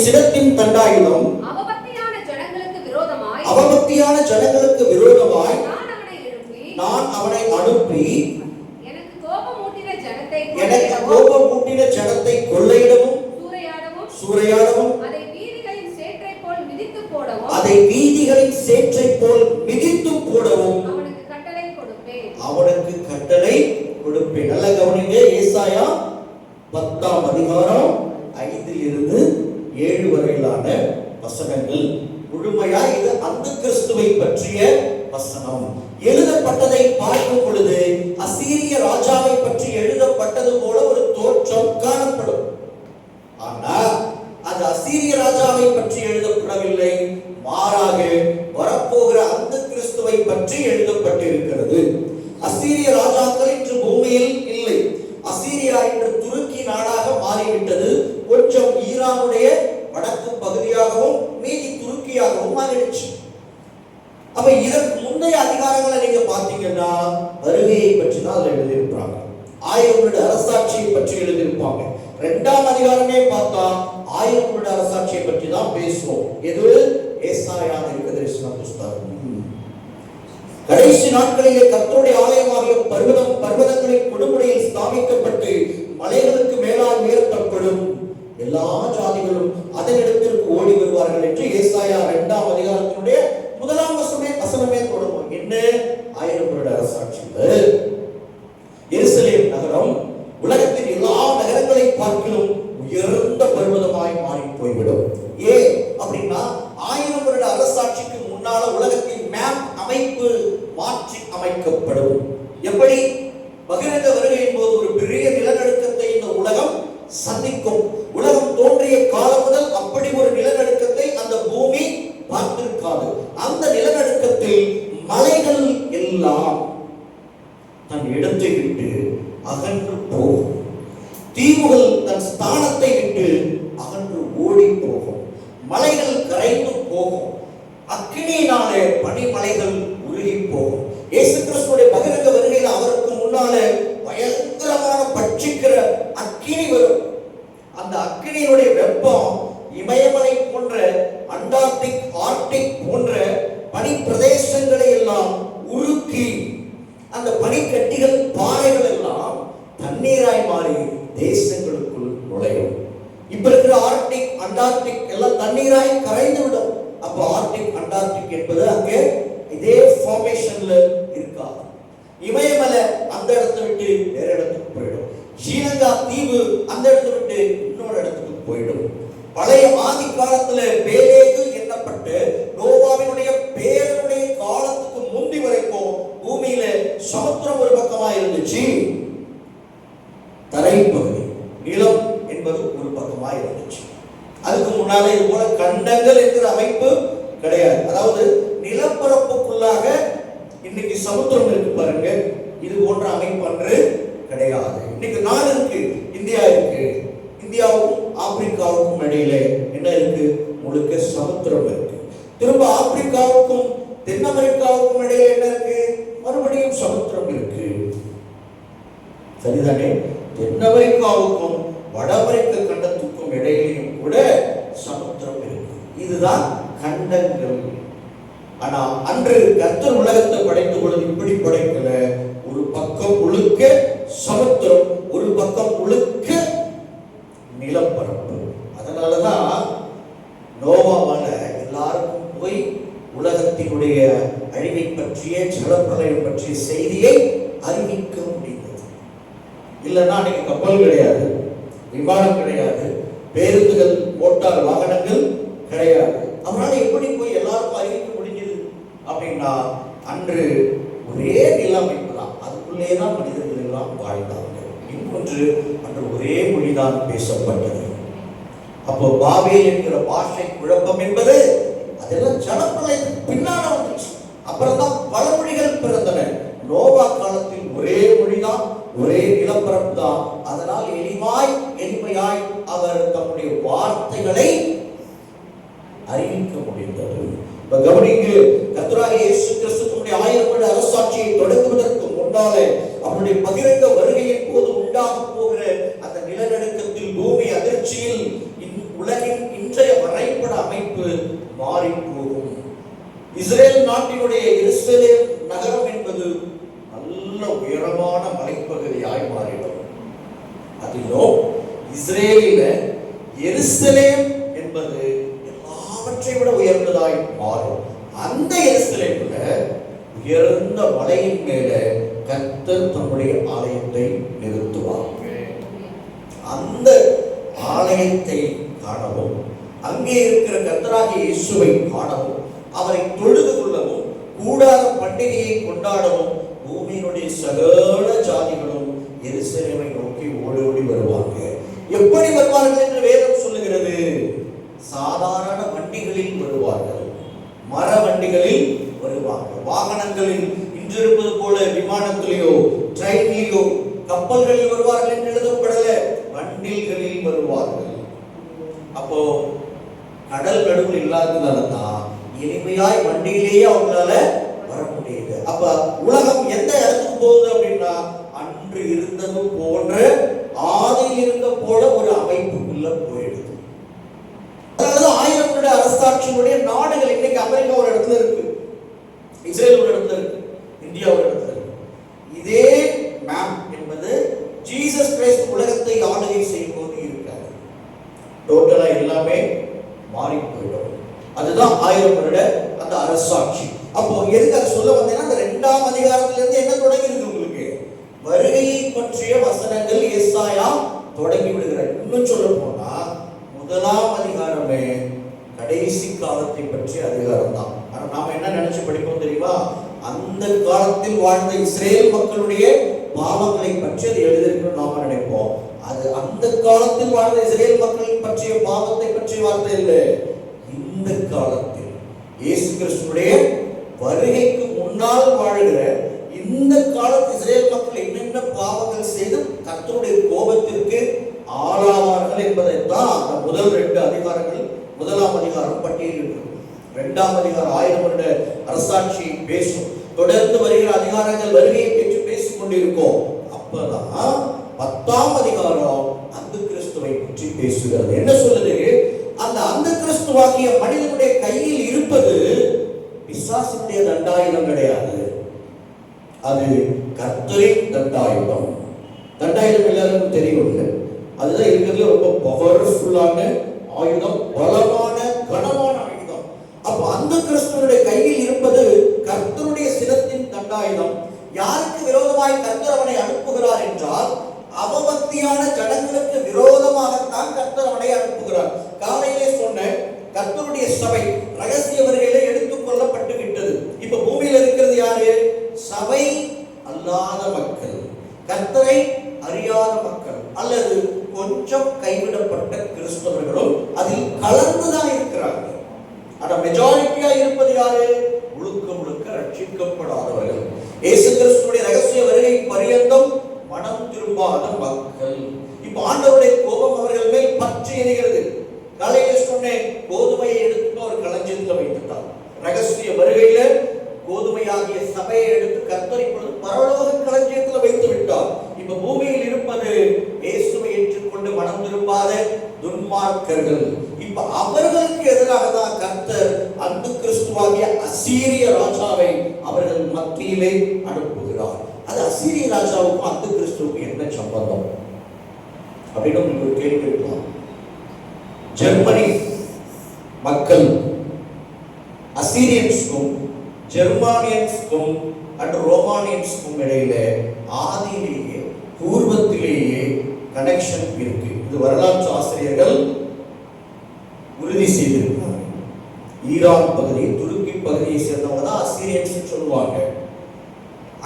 சினத்தின் தண்டாயுதம் அவபக்தியான ஜனங்களுக்கு விரோதமாய் நான் அவனை அனுப்பி எனக்கு கோபமூட்டின ஜனத்தை கொள்ளையிடவும் சூறையாடவும் அதை வீதிகளின் சேற்றைப் போல் மிதித்து போடவும் அவனுக்கு கட்டளை கொடுப்பேன். நல்ல கவனிங்க, ஏசாயா 10ஆம் அதிகாரம் 5 - 7 வரையிலான வசனங்கள் முழுமையா இது அந்த கிறிஸ்துவை பற்றிய வசனம். எழுதப்பட்டதை பார்க்கும் பொழுது அசீரிய ராஜாவை பற்றி எழுதப்பட்டது போல ஒரு தோற்றம் காணப்படும். ஆனால் அது அசீரிய ராஜாவை பற்றி எழுதப்படவில்லை, மாறாக வரப்போகிற அந்த கிறிஸ்துவை பற்றி எழுதப்பட்டிருக்கிறது. அசீரிய ராஜாக்கள் இன்று பூமியில் இல்லை. அசீரியா இன்று துருக்கி நாடாக மாறிவிட்டது. கொஞ்சம் ஈரானுடைய வடக்கு பகுதியாகவும் மீதி துருக்கியாகவும் மாறிடுச்சு. அப்ப இதற்கு முந்தைய அதிகாரங்களை நீங்க பாத்தீங்கன்னா வருகையை பற்றி தான் அதுல எழுதியிருப்பாங்க. 1000 வருட அரசாட்சியை பற்றி எழுதியிருப்பாங்க. 2ஆம் அதிகாரமே பார்த்தா 1000 வருட அரசாட்சியை பற்றி தான் பேசுவோம். எது? ஏசாயா தீர்க்கதரிசன புத்தகம். கடைசி நாட்களிலே கர்த்தருடைய ஆலயமாகிய பர்வதங்களின் கொடுமுடியில் ஸ்தாபிக்கப்பட்டு மலைகளுக்கு மேலால் உயர்த்தப்படும், எல்லா ஜாதிகளும் அதனிடத்திற்கு ஓடி வருவார்கள் என்று ஏசாயா 2ஆம் அதிகாரத்தினுடைய 1ஆம் வசனமே தொடங்கும். என்ன? 1000 வருட அரசாட்சியில் எருசலேம் நகரம் உலகத்தின் எல்லா நகரங்களை பார்க்கிலும் உயர்ந்த பர்வதமாய் மாறி போய்விடும். ஏன் அப்படின்னா 1000 வருட அரசாட்சிக்கு முன்னால உலகத்தின் மேப் அமைப்பு மாற்றி அமைக்கப்படும். எப்படி? பகிரங்க வருகையின் போது ஒரு பெரிய நிலநடுக்கத்தை இந்த உலகம் சந்திக்கும். உலகம் தோன்றிய காலம் முதல் அப்படி ஒரு நிலநடுக்கத்தை அந்த பூமி பார்த்திருக்காது. அந்த நிலநடுக்கத்தில் மலைகள் எல்லாம் தன் இடத்தை விட்டு அகன்று போகும், தீவுகள் தன் ஸ்தானத்தை விட்டு அகன்று ஓடி போகும், மலைகள் கரைந்து போகும், அக்கினியினாலே பனிமலைகள் உருகி போகும். இயேசு கிறிஸ்துவுடைய பகிரங்க வருகையில் அவருக்கு முன்னாலே பயங்கரமான பட்சிக்கிற அக்கினி வரும். அந்த அக்கினியினுடைய வெப்பம் இமயமலை போன்ற அண்டார்டிக், ஆர்டிக் போன்ற பனி பிரதேசங்களை எல்லாம் உருக்கி அந்த பனிக்கட்டிகள், பாறைகள் எல்லாம் தண்ணீராய் மாறி தேசங்களுக்குள் நுழையும். இப்ப இருக்கிற ஆர்டிக், அண்டார்டிக் எல்லாம் தண்ணீராய் கரைந்து விடும். அப்ப ஆர்டிக், அண்டார்டிக் என்பது அங்கே இதே ஃபார்மேஷன்ல இருக்காது. இமயமலை அந்த இடத்தை விட்டு வேற இடத்துக்கு போயிடும். ஸ்ரீலங்கா தீவு அந்த இடத்தை விட்டு இன்னொரு இடத்துக்கு போயிடும். பழைய ஆதி காலத்துல பேலேகு எண்ணப்பட்டு நோவாவினுடைய பேரனுடைய காலத்துக்கு முந்தி வரைக்கும் பூமியில சமுத்திரம் ஒரு பக்கமா இருந்துச்சு, தரைப்பகுதி நிலம் என்பது ஒரு பக்கமா இருந்துச்சு. அதுக்கு முன்னாலே இது போல கண்டங்கள் என்கிற அமைப்பு கிடையாது. அதாவது நிலப்பரப்புக்குள்ளாக இன்னைக்கு சமுத்திரம் இருக்கு பாருங்க, இது போன்ற அமைப்பு அன்று கிடையாது. இன்னைக்கு நாடு இருக்கு, இந்தியா இருக்கு. இந்தியாவுக்கும் ஆப்பிரிக்காவுக்கும் இடையில என்ன இருக்கு? முழுக்க சமுத்திரம் இருக்கு. திரும்ப ஆப்பிரிக்காவுக்கும் தென் அமெரிக்காவுக்கும் இடையில என்ன இருக்கு? மறுபடியும் சமுத்திரம் இருக்கு. சரிதானே? தென் அமெரிக்காவுக்கும் வட அமெரிக்க கண்டத்துக்கும் இடையிலையும் கூட சமுத்திரம் இருக்கு. இதுதான் கண்டங்கள். ஆனா அன்று கர்த்தர் உலகத்தை படைத்த பொழுது இப்படி படைக்கல. ஒரு பக்கம் முழுக்க சமுத்திரம், ஒரு பக்கம் முழுக்க நிலப்பரப்பு. அதனாலதான் நோவாவால எல்லாருக்கும் போய் உலகத்தினுடைய அழிவை பற்றிய, ஜலப்பிரளயம் பற்றிய செய்தியை அறிவிக்க முடிந்தது. இல்லைன்னா அன்னைக்கு கப்பல் கிடையாது, விமானம் கிடையாது, பேருந்துகள், மோட்டார் வாகனங்கள் கிடையாது. அவனால எப்படி போய் எல்லாருக்கும் அறிவிக்க முடிஞ்சது அப்படின்னா அன்று ஒரே நிலைமைப்பு தான். அதுக்குள்ளேதான் மனிதர்கள் எல்லாம் வாழ்ந்தாங்க. இன்னொன்று, அன்று ஒரே மொழிதான் பேசப்பட்டது. அப்போ பாபேல் என்கிற பாஷை குழப்பம் என்பது அதெல்லாம் ஜலப்பிரளயத்துக்கு பின்னால வந்துச்சு. அப்புறம் தான் பல மொழிகள் பிறந்தன. நோவா காலத்தில் ஒரே மொழிதான், ஒரே நிலப்பரப்பு தான். அதனால் எளிமையாய் அவர் தம்முடைய வார்த்தைகளை அறிவிக்க முடிந்தது. கவனிங்க, கர்த்தராகிய இயேசு கிறிஸ்து தம்முடைய 1000 வருட அரசாட்சியை தொடங்குவதற்கு முன்னாலே அவருடைய பகிரங்க வருகையின் போது உண்டாக போகிற அந்த நிலநடுக்கத்தில், பூமி அதிர்ச்சியில், உலகின் இன்றைய அமைப்பு மாறி போகும். இஸ்ரேல் நாட்டினுடைய எருசலேம் நகரம் என்பது நல்ல உயரமான மலைப்பகுதியாய் மாறிடும். அதிலும் இஸ்ரேலில எருசலேம் என்பது எல்லாவற்றை விட உயர்ந்ததாய் மாறும். அந்த எருசலேம்ல உயர்ந்த மலையின் மேல கர்த்தர் தம்முடைய ஆலயத்தை நிறுத்துவார். அந்த ஆலயத்தை காணவும், அங்கே இருக்கிற கர்த்தராகிய இயேசுவை காணவும், அவரை தொழுது கொள்ளவும், கூடார பண்டிகையை கொண்டாடவும் பூமியினுடைய சகல ஜாதிகளும் எருசலேமை நோக்கி ஓடி வருவாங்க. எப்படி வருவார்கள் என்று வேதம் சொல்லுகிறது? சாதாரண வண்டிகளில் வருவார்கள், மர வண்டிகளில் வருவார்கள். வாகனங்களில் இன்று இருப்பது போல விமானத்திலேயோ ட்ரெயினிலேயோ கப்பல்களில் வருவார்கள் என்று எழுதப்படல, வண்டிகளில் வருவார்கள். அப்போ கடல் நடுவில் இல்லாததுனாலதான் எளிமையாய் வண்டியிலேயே அவங்களால வர முடியுது. அப்ப உலகம் எந்த இடத்துக்கு போகுது அப்படின்னா, அன்று இருந்தது போன்ற ஆதியில் இருந்த போல ஒரு அமைப்புக்குள்ள போயிடுது. அதனாலதான் 1000 வருட அரசாட்சியினுடைய நாடுகள் இன்னைக்கு அமெரிக்கா ஒரு இடத்துல இருக்கு, இஸ்ரேல் ஒரு இடத்துல இருக்கு, இந்தியா ஒரு இடத்துல இருக்கு. இதே மேப் என்பது ஜீசஸ் கிரைஸ்ட் உலகத்தை ஆளுகை செய்யும் போது இருக்காது. டோட்டலா எல்லாமே மாறி போயிடும். அதுதான் 1000 வருட அந்த அரசாட்சி. அப்போ எதுக்காக சொல்ல வந்தேன்னா, அந்த 2ஆம் அதிகாரத்திலிருந்து என்ன தொடங்கி இருக்கு? உங்களுக்கு வருகையை பற்றிய வசனங்கள் ஏசாயா தொடங்கி விடுகிறார். இன்னும் சொல்ல போனா 1ஆம் அதிகாரமே கடைசி காலத்தை பற்றிய அதிகாரம் தான். ஆனா நாம என்ன நினைச்சு படிப்போம் தெரியுமா? அந்த காலத்தில் வாழ்ந்த இஸ்ரேல் மக்களுடைய பாவங்களை பற்றி அது எழுதியிருக்கணும் நாம நினைப்போம். அது அந்த காலத்தில் வாழ்ந்த இஸ்ரேல் மக்களை பற்றிய பாவத்தை பற்றிய வார்த்தை இல்லை. இந்த காலத்தில் இயேசு கிறிஸ்துவுடைய வருகைக்கு முன்னால் வாழ்கிற இந்த காலத்து இஸ்ரேல் மக்கள் என்னென்ன பாவங்கள் செய்து கர்த்தருடைய கோபத்திற்கு ஆளாவார்கள் என்பதை தான் அந்த முதல் 2 அதிகாரங்கள், 1ஆம் அதிகாரம் பட்டியலிட்டு 2ஆம் அதிகாரம் 1000 வருட அரசாட்சி பேசும். தொடர்ந்து வருகிற அதிகாரங்கள் வருகையை பற்றி பேசிக் கொண்டிருக்கோம். அப்பதான் 10ஆம் அதிகாரம் அந்த கிறிஸ்துவை பற்றி பேசுகிறது. என்ன சொல்லுது? அந்த கிறிஸ்துவாகிய மனிதனுடைய கையில் இருப்பது பிசாசினுடைய தண்டாயுதம் கிடையாது, அது கர்த்தரின் தண்டாயுதம். தண்டாயுதம் எல்லாருக்கும் தெரியும், அதுதான் இருக்கிறதுல ரொம்ப பவர்ஃபுல்லான ஆயுதம், பலமான கனமான ஆயுதம். அப்ப அந்த கிறிஸ்துவனுடைய கையில் இருப்பது கர்த்தருடைய சிரத்தின் தண்டாயுதம். யாருக்கு விரோதமாய் கர்த்தர் அவனை அனுப்புகிறார் என்றால், அவபக்தியான ஜனங்களுக்கு விரோதமாகத்தான் கர்த்தர் அவனை அனுப்புகிறார். காலையிலே சொன்ன கர்த்தருடைய சபை ரகசிய வருகையில எடுத்துக் கொள்ளப்பட்டு விட்டது. இப்ப பூமியில இருக்கிறது யாரு? சபை அல்லாத மக்கள், கர்த்தரை அறியாத மக்கள், அல்லது கொஞ்சம் கைவிடப்பட்ட கிறிஸ்தவர்களும் அதில் கலந்துதான் இருக்கிறாங்க. ஆனா மெஜாரிட்டியா இருப்பது யாரு? முழுக்க முழுக்க ரட்சிக்கப்படாதவர்கள். இயேசு கிறிஸ்துவுடைய ரகசிய வருகை பரியந்தம் மனம் திரும்பாத மக்கள். இப்ப ஆண்டவருடைய கோபம் அவர்கள் மேல் பற்றி எரிகிறது. காலையில சொன்னேன், கோதுமையை எடுத்து ஒரு களஞ்சியத்தில் வைத்துட்டார். ரகசிய வருகையில கோதுமையாகிய சபையை எடுத்து கர்த்தர் இப்பொழுது பரலோக களஞ்சியத்தில் வைத்து விட்டார். இப்ப பூமியில் இருப்பது இயேசுவை ஏற்றுக்கொண்டு மனம் திரும்பாத துன்மார்க்கர்கள். இப்ப அவர்களுக்கு எதிராக தான் கர்த்தர் அந்த கிறிஸ்துவாகிய அசீரிய ராஜாவை அவர்கள் மத்தியிலே அனுப்புகிறார். அது அசீரிய ராஜாவுக்கும் அந்த கிறிஸ்துவுக்கும் என்ன சம்பந்தம் அப்படின்னு உங்களுக்கு ஒரு கேள்வி இருக்கலாம். ஜெர்மனி மக்கள் அசீரியன்ஸ்க்கும் ஜெர்மானியன்ஸ்க்கும் அண்ட் ரோமானியன்ஸ்க்கும் இடையில ஆதியிலேயே பூர்வத்திலேயே கனெக்ஷன் இருக்கு. இது வரலாற்று ஆசிரியர்கள் உறுதி செய்திருக்கிறார்கள். ஈரான் பகுதி, துருக்கி பகுதியை சேர்ந்தவங்க தான் அசீரியன்ஸ் சொல்லுவாங்க.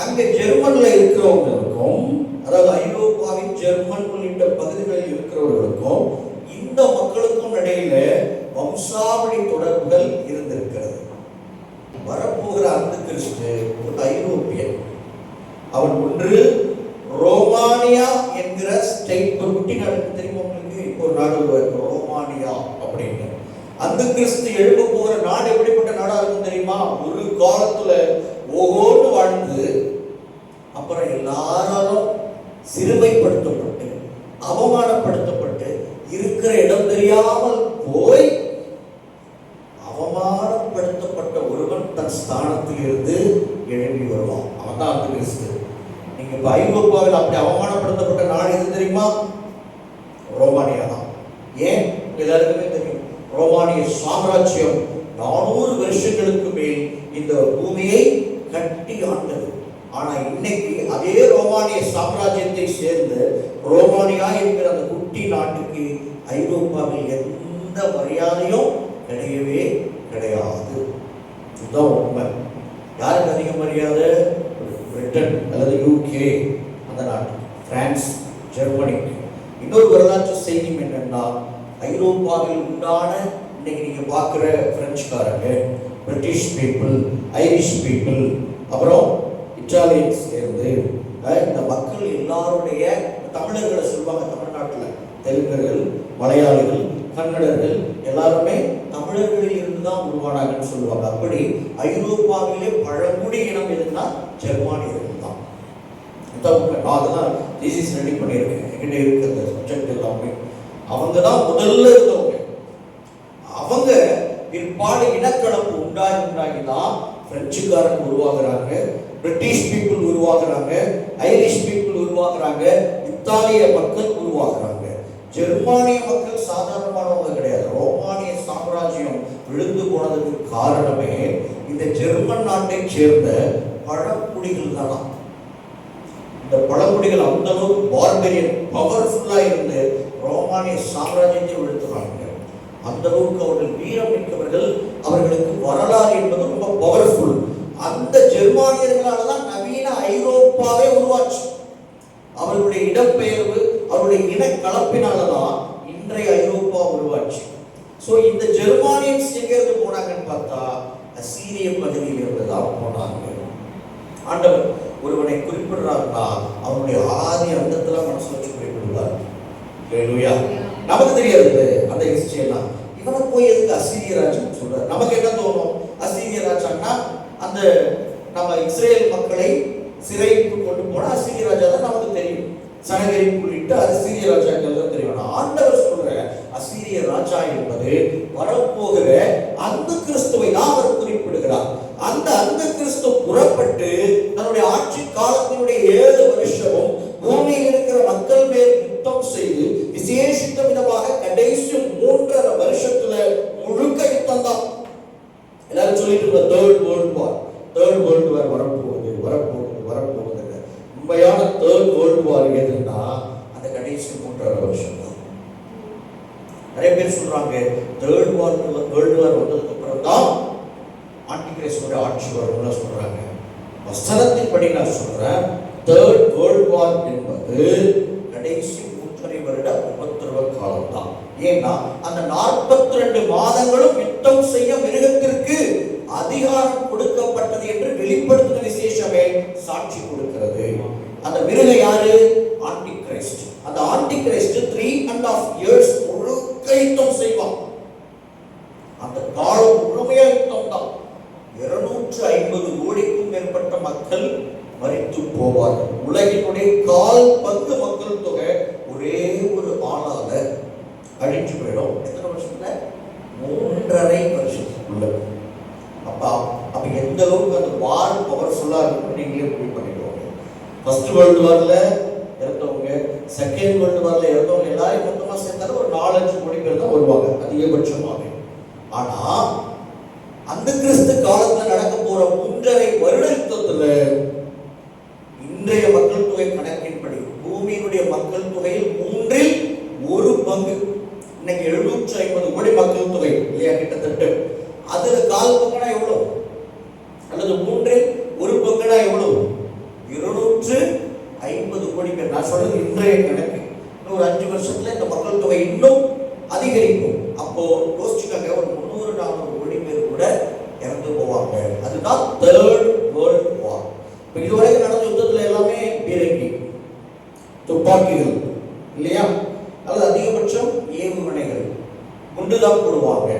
அங்க ஜெர்மன்ல இருக்கிறவங்களுக்கும், அதாவது ஐரோப்பாவின் ஜெர்மன் உள்ளிட்ட பகுதிகளில் இருக்கிறவர்களுக்கும் இந்த மக்களுக்கும் இடையில வம்சாவளி தொடர்புகள் இருந்திருக்கிறது. வரப்போகிற அந்த கிறிஸ்து ஒரு ஐரோப்பியன். அவன் ஒன்று ரோமானியா என்கிற ஸ்டேட், ஒரு குட்டி நாடு தெரியுமா உங்களுக்கு? இப்போ ஒரு நாடு உருவாக்கு ரோமானியா அப்படின்னு. அந்த கிறிஸ்து எழுப்ப போகிற நாடு எப்படிப்பட்ட நாடா இருக்கும் தெரியுமா? ஒரு காலத்துல ஓகோன்னு வாழ்ந்து அப்புறம் எல்லாராலும் சிறுமைப்படுத்தப்பட்டு அவமானப்படுத்தப்பட்டு இருக்கிற இடம் தெரியாமல் போய் ஐரோப்பாவில் அப்படி அவமானப்படுத்தப்பட்ட நாடு எது தெரியுமா? ரோமானியா தான். ஏன்? எல்லாருக்குமே தெரியும். ரோமானிய சாம்ராஜ்யம் 400 வருஷங்களுக்கு மேல் இந்த பூமியை கட்டி ஆண்டது. ஆனா இன்னைக்கு அதே ரோமானிய சாம்ராஜ்யத்தை சேர்ந்த ரோமானியா என்கிற அந்த குட்டி நாட்டுக்கு ஐரோப்பாவில் எந்த மரியாதையும் கிடையவே கிடையாது. இதுதான் உண்மை. யாருக்கு அதிக மரியாதை? பிரிட்டன் அல்லது யூகே அந்த நாட்டு, பிரான்ஸ், ஜெர்மனிக்கு. இன்னொரு வரலாற்று செய்தி என்னன்னா, ஐரோப்பாவில் உண்டான இன்னைக்கு நீங்க பார்க்குற பிரெஞ்சுக்காரங்க, பிரிட்டிஷ் பீப்புள், ஐரிஷ் பீப்புள், அப்புறம் இட்டாலியன்ஸ் இருந்து இந்த மக்கள் எல்லாருடைய, தமிழர்களை சொல்லுவாங்க தமிழ்நாட்டில், தெலுங்கர்கள், மலையாளிகள், கன்னடர்கள் எல்லாருமே தமிழர்களில் இருந்து தான் உருவானாங்கன்னு சொல்லுவாங்க. அப்படி ஐரோப்பாவிலே பழங்குடி இனம் எதுன்னா ஜெர்மானியர்கள் தான். நான் அதெல்லாம் தீசிஸ் ரெடி பண்ணியிருக்கேன், என்கிட்ட இருக்கு அந்த சப்ஜெக்ட் எல்லாமே. அவங்க தான் முதல்ல இருந்தவங்க. அவங்க பிற்பாடு இனக்கலப்பு உண்டாகி தான் பிரெஞ்சுக்காரன் உருவாகிறாங்க, பிரிட்டிஷ் பீப்புள் உருவாகிறாங்க, ஐரிஷ் பீப்புள் உருவாகிறாங்க, இத்தாலிய மக்கள் உருவாகிறாங்க. ஜெர்மானிய மக்கள் சாதாரணமானவங்க கிடையாது. ரோமானிய சாம்ராஜ்யம் விழுந்து போனதுக்கு காரணமே இந்த ஜெர்மன் நாட்டை சேர்ந்த பழங்குடிகள் தானா. இந்த பழங்குடிகள் அந்த அளவுக்கு பார்பரியன் பவர்ஃபுல்லா இருந்து ரோமானிய சாம்ராஜ்யத்தை விழுத்துறாங்க. அந்த அளவுக்கு அவர்கள் வீரம் மிக்கவர்கள். அவர்களுக்கு வரலாறு என்பது ரொம்ப பவர்ஃபுல். அந்த ஜெர்மானியர்களால் தான் நவீன ஐரோப்பாவே உருவாச்சு. அவர்களுடைய இடம்பெயர்வு, அவருடைய இன கலப்பினால்தான் இன்றைய ஐரோப்பா உருவாச்சு. ஸோ இந்த ஜெர்மானியன்ஸ் எங்கிருந்து போனாங்கன்னு பார்த்தா அசீரிய பகுதியில் இருந்து தான் போனாங்க. ஆண்டவர் ஒருவனை குறிப்பிடுறாருன்னா அவனுடைய ஆதி அந்தத்துல மனசு வச்சு குறிப்பிடுவார். நமக்கு தெரியாது அந்த ஹிஸ்டரி எல்லாம். இவனை போய் எதுக்கு அசீரிய ராஜான்னு சொல்றாரு? நமக்கு என்ன தோணும்? அசீரிய ராஜான்னா அந்த நம்ம இஸ்ரேல் மக்களை சிறைக்கு கொண்டு போன அசீரிய ராஜா தான் நமக்கு தெரியும். சனகரி உள்ளிட்ட அசீரிய ராஜாக்கள் தான் தெரியும். ஆண்டவர் சொல்ற அசீரிய ராஜா என்பது வரப்போகிற அந்த கிறிஸ்துவை தான் அவர் குறிப்பிடுகிறார். அந்த அந்த கிறிஸ்து புறப்பட்டு தன்னுடைய ஆட்சி காலத்தினுடைய 7 வருஷமும் பூமியில் இருக்கிற மக்கள் மேல் யுத்தம் செய்து விசேஷித்த விதமாக கடைசி 3.5 வருஷத்துல முழுக்க யுத்தம் தான். எல்லாரும் சொல்லிட்டு இருக்க தேர்ட் வேர்ல்ட் வார் வரப்போகுது. உண்மையான தேர்ட் வேர்ல்ட் வார் எதுன்னா அந்த கடைசி 3.5 வருஷம் தான். நிறைய பேர் சொல்றாங்க தேர்ட் வேர்ல்ட் வார் வந்ததுக்கு அப்புறம் தான் ஆன்டிகிரைஸ்டோட ஆட்சி வரும்னு சொல்றாங்க. வசனத்தின்படி நான் சொல்றேன், தேர்ட் வேர்ல்ட் வார் என்பது கடைசி 3.5 வருட உபத்திரவ காலம் தான். ஏன்னா அந்த 42 மாதங்களும் யுத்தம் செய்ய மிருகத்திற்கு அதிகாரம் கொடுக்கப்பட்டது என்று வெளிப்படுத்தின விசேஷமே சாட்சி கொடுக்கிறது. அந்த மிருகம் யாரு? ஆன்டிகிரைஸ்ட். அந்த ஆன்டிகிரைஸ்ட் 3.5 years முழுக்க யுத்தம் செய்வான். அந்த காலம் முழுமையா யுத்தம் தான். 250 கோடிக்கும் மேற்பட்ட மக்கள் மரித்து போவார்கள். உலகினுடைய 1/4 மக்கள் தொகை ஒரே ஒரு ஆளால அழிஞ்சு போயிடும். எத்தனை வருஷத்துல? 3.5 வருஷத்துக்குள்ள. அப்ப எந்த அளவுக்கு அந்த வார் பவர்ஃபுல்லா இருக்குன்னு நீங்களே முடிவு பண்ணிடுவாங்க. ஃபர்ஸ்ட் வேர்ல்டு வார்ல இறந்தவங்க, செகண்ட் வேர்ல்டு வார்ல இறந்தவங்க எல்லாரும் மொத்தமா சேர்த்தாலும் ஒரு 4-5 கோடி பேர் தான் வருவாங்க அதிகபட்சமாக. ஆனா அந்த கிறிஸ்து காலத்துல நடக்க போற 3.5 வருட யுத்தத்துல இன்றைய மக்கள் தொகை கணக்கின்படி பூமியினுடைய மக்கள் தொகையில் 1/3 இன்னைக்கு 750 கோடி மக்கள் தொகை இல்லையா கிட்டத்தட்ட. அதுல 1/4 பங்குனா எவ்வளவு? அல்லது 1/3 எவ்வளவு? 250 கோடி பேர். நான் சொல்றது இன்றைய கணக்கு. இன்னும் ஒரு 5 வருஷத்துல இந்த மக்கள் தொகை இன்னும் அதிகரிக்கும். அப்போ யோசிச்சுக்காங்க, ஒரு 300-400 கோடி பேர் கூட இறந்து போவாங்க. அதுதான் தேர்ட் வேர்ல்ட் வார். இப்போ இதுவரைக்கும் நடந்த யுத்தத்துல எல்லாமே பீரங்கி, துப்பாக்கிகள் இல்லையா, அல்லது அதிகபட்சம் ஏவுகணைகள், குண்டுதான் போடுவாங்க.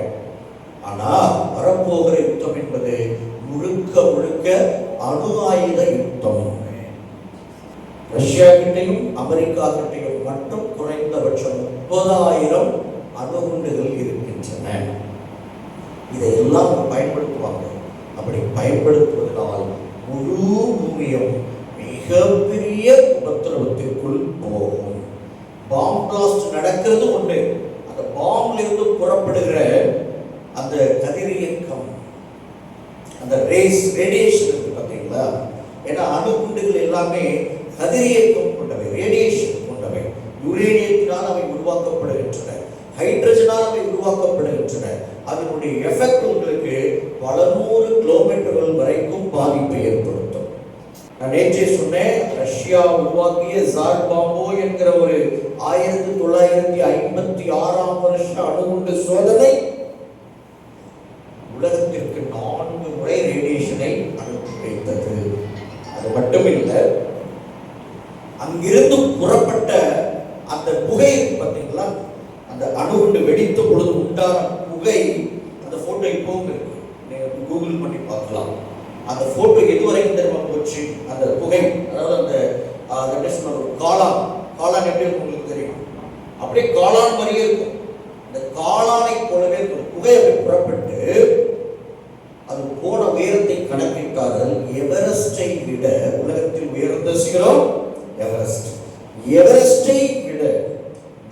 ஆனா வரப்போகிற யுத்தம் என்பது முழுக்க முழுக்க அணு ஆயுத யுத்தம். ரஷ்யா கிட்டையும் அமெரிக்கா கிட்டையும் மட்டும் குறைந்தபட்சம் 30,000 அணுகுண்டுகள் இருக்கின்றன. இதையெல்லாம் பயன்படுத்துவாங்க. அப்படி பயன்படுத்துவதனால் முழு பூமியும் மிகப்பெரிய உபத்திரவத்திற்குள் போகும். பாம் பிளாஸ்ட் நடக்கிறது ஒண்ணு, அந்த பாம்ல இருந்து புறப்படுகிற அந்த கதிரியக்கம், அந்த ரேடியேஷன் இருக்கு பார்த்தீங்களா? ஏன்னா அணுகுண்டுகள் எல்லாமே கதிரியக்கம் கொண்டவை, ரேடியேஷன் கொண்டவை. யுரேனியத்தினால் அவை உருவாக்கப்படுகின்றன, ஹைட்ரஜனால் அவை உருவாக்கப்படுகின்றன. அதனுடைய எஃபெக்ட் உங்களுக்கு பல 100 கிலோமீட்டர்கள் வரைக்கும் பாதிப்பை ஏற்படுத்தும். நான் நேற்றே சொன்னேன், ரஷ்யா உருவாக்கிய ஜார் பாம்போ என்கிற ஒரு 1956ஆம் வருஷ அணுகுண்டு சோதனை உலகத்திற்கு 4 முறை ரேடியேஷனை அனுப்பி வைத்தது. அது மட்டுமில்லை, அங்கிருந்து புறப்பட்ட அந்த புகை பார்த்தீங்களா, அந்த அணுகுண்டு வெடித்த பொழுது உண்டான புகை, அந்த போட்டோ இப்பவும் இருக்கு, நீங்க கூகுள் பண்ணி பார்க்கலாம். அந்த போட்டோ எதுவரைக்கும் தெரியுமா போச்சு? அந்த புகை, அதாவது அந்த காளான் எப்படி இருக்கும் உங்களுக்கு தெரியும்? அப்படியே காளான் மாதிரியே இருக்கும், இந்த காளானை போலவே இருக்கும். புகை அப்படி புறப்பட்டு அது போன உயரத்தை கணக்கிட்டார்கள். எவரெஸ்டை விட, உலகத்தில் உயர்ந்த சிகரம் எவரெஸ்ட், எவரெஸ்டை விட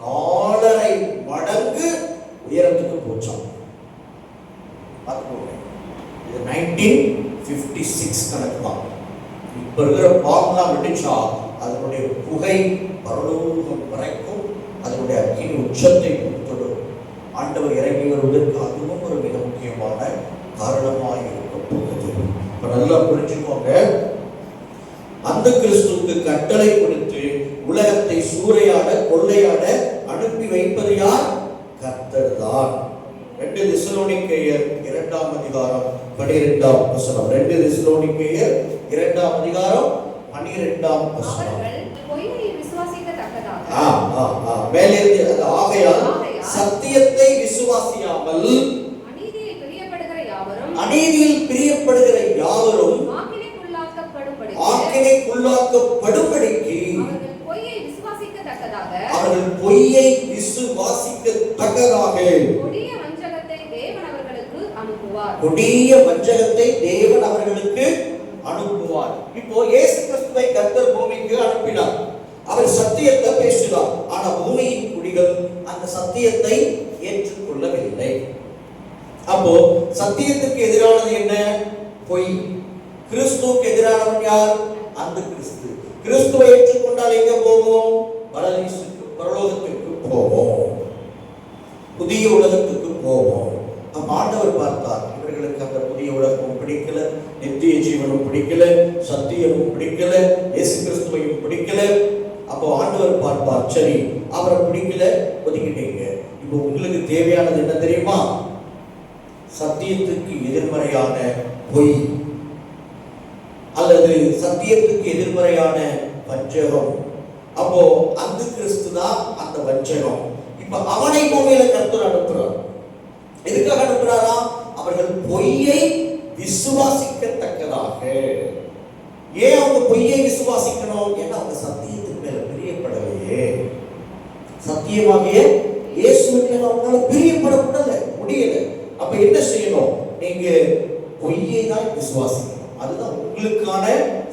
4.5 மடங்கு உயரத்துக்கு போச்சாம். பார்த்துக்கோங்க, இது 1956 கணக்கு தான். இப்ப இருக்கிற பாம்லாம் வெடிச்சா அதனுடைய புகை பரலோகம் வரைக்கும் அதனுடைய அக்கினி உச்சத்தை தொடும். ஆண்டவர் இறங்கி வருவதற்கு அதுவும் ஒரு மிக முக்கியமான காரணமாக இருக்க போகுது. இப்ப நல்லா புரிஞ்சுக்கோங்க, அந்த கிறிஸ்துவுக்கு கட்டளை கொடுத்து உலகத்தை சூறையாட கொள்ளையாட அனுப்பி வைப்பது யார்? கர்த்தர் தான். 2 தெசலோனிக்கேயர் 2ஆம் அதிகாரம் 12ஆம் வசனம். 2 தெசலோனிக்கேயர் 2ஆம் அதிகாரம் 12ஆம் வசனம். பொய்யை விசுவாசிக்கத்தக்கதாக மேலே இருந்து ஆகையால் சத்தியத்தை விசுவாசியாமல் அநீதியில் பிரியப்படுகிற யாவரும் ஆக்கினைக்குள்ளாக்கப்படும்படிக்கு அவர்கள் பொய்யை விசுவாசிக்கத்தக்கதாக கொடிய வஞ்சகத்தை தேவன் அவர்களுக்கு அனுப்புவார். கொடிய வஞ்சகத்தை தேவன் அவர்களுக்கு அனுப்புவார். இப்போ இயேசு கிறிஸ்துவை கர்த்தர் பூமிக்கு அனுப்பினார். அவர் சத்தியத்தை பேசினார். ஆனா பூமியின் குடிகள் அந்த சத்தியத்தை ஏற்றுக்கொள்ளவில்லை. அப்போ சத்தியத்துக்கு எதிரானது என்ன? பொய். கிறிஸ்துவுக்கு எதிரானவன் யார்? அந்த கிறிஸ்து. கிறிஸ்துவை ஏற்றுக்கொண்டால் எங்க போவோம்? பரலோகத்திற்கு போவோம், புதிய உலகத்துக்கு போவோம். ஆண்டவர் பார்த்தார், இவர்களுக்கு அந்த புதிய உலகமும் பிடிக்கல, நித்திய ஜீவனும் பிடிக்கல, சத்தியமும் பிடிக்கல, இயேசு கிறிஸ்துவையும் பிடிக்கல. அப்போ ஆண்டவர் பார்ப்பார், சரி அவரை பிடிக்கல, ஒதுக்கிட்டீங்க. இப்போ உங்களுக்கு தேவையானது என்ன தெரியுமா? சத்தியத்துக்கு எதிர்மறையான பொய் அல்லது சத்தியத்துக்கு எதிர்மறையான வஞ்சகம். அப்போ அந்த கிறிஸ்து தான் அந்த வஞ்சகம். இப்ப அவனை பூமியில கர்த்தர் அனுப்புறார். எதுக்காக அனுப்புறாரா? அவர்கள் பொய்யை விசுவாசிக்கத்தக்கதாக. ஏன் அவங்க பொய்யை விசுவாசிக்கணும்? ஏன்னா அவங்க சத்தியத்துக்கு மேல பிரியப்படலையே. சத்தியமாகிய இயேசுவின் மேல அவங்களால பிரியப்படக்கூடல, முடியல. அப்ப என்ன செய்யணும்? நீங்க பொய்யை தான் விசுவாசிக்கணும். அதுதான் உங்களுக்கான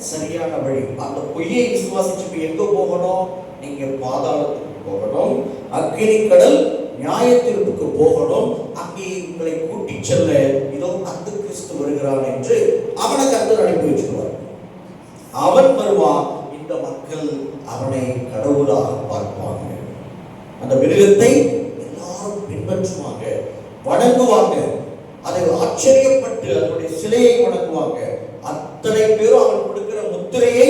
சரியான வழி. அந்த பொய்யை விசுவாசிச்சு எங்க போகணும்? நீங்க பாதாளத்துக்கு போகணும், அக்கினி கடல் நியாய தீர்ப்புக்கு போகணும். அங்கே உங்களை கூட்டி செல்ல இதோ அந்த கிறிஸ்து வருகிறான் என்று அவனை கர்த்தர் அனுப்பி வச்சிருவார். அவன் வருவான், இந்த மக்கள் அவனை கடவுளாக பார்ப்பாங்க. அந்த மிருகத்தை எல்லாரும் பின்பற்றுவாங்க, வணங்குவாங்க. அதை ஆச்சரியப்பட்டு அதனுடைய சிலையை வணங்குவாங்க. அத்தனை பேரும் அவன் கொடுக்கிற முத்திரையை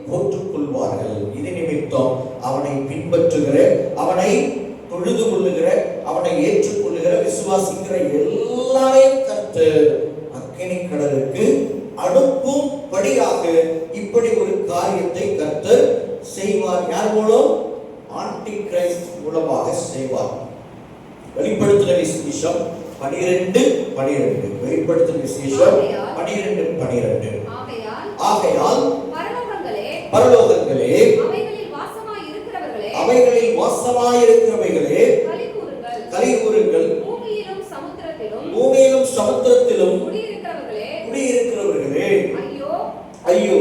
போட்டுக் கொள்வார்கள். இது நிமித்தம் அவனை பின்பற்றுகிற, அவனை தொழுது கொள்ளுகிற, அவனை ஏற்றுக்கொள்ளுகிற, விசுவாசிக்கிற எல்லாரையும் கர்த்தர் அக்கினி கடலுக்கு அனுப்பும் படியாக இப்படி ஒரு காரியத்தை கர்த்தர் செய்வார். யார் மூலம்? ஆன்டி கிரைஸ்ட் மூலமாக செய்வார். வெளிப்படுத்தின விசேஷம் 12:12. வெளிப்படுத்தின விசேஷம் 12:12. ஆகையால் பரலோகங்களே, அவைகளில் வாசமாயிருக்கிறவைகளே கலிகூறுங்கள், பூமியிலும் சமுத்திரத்திலும் குடியிருக்கிறவர்களே, ஐயோ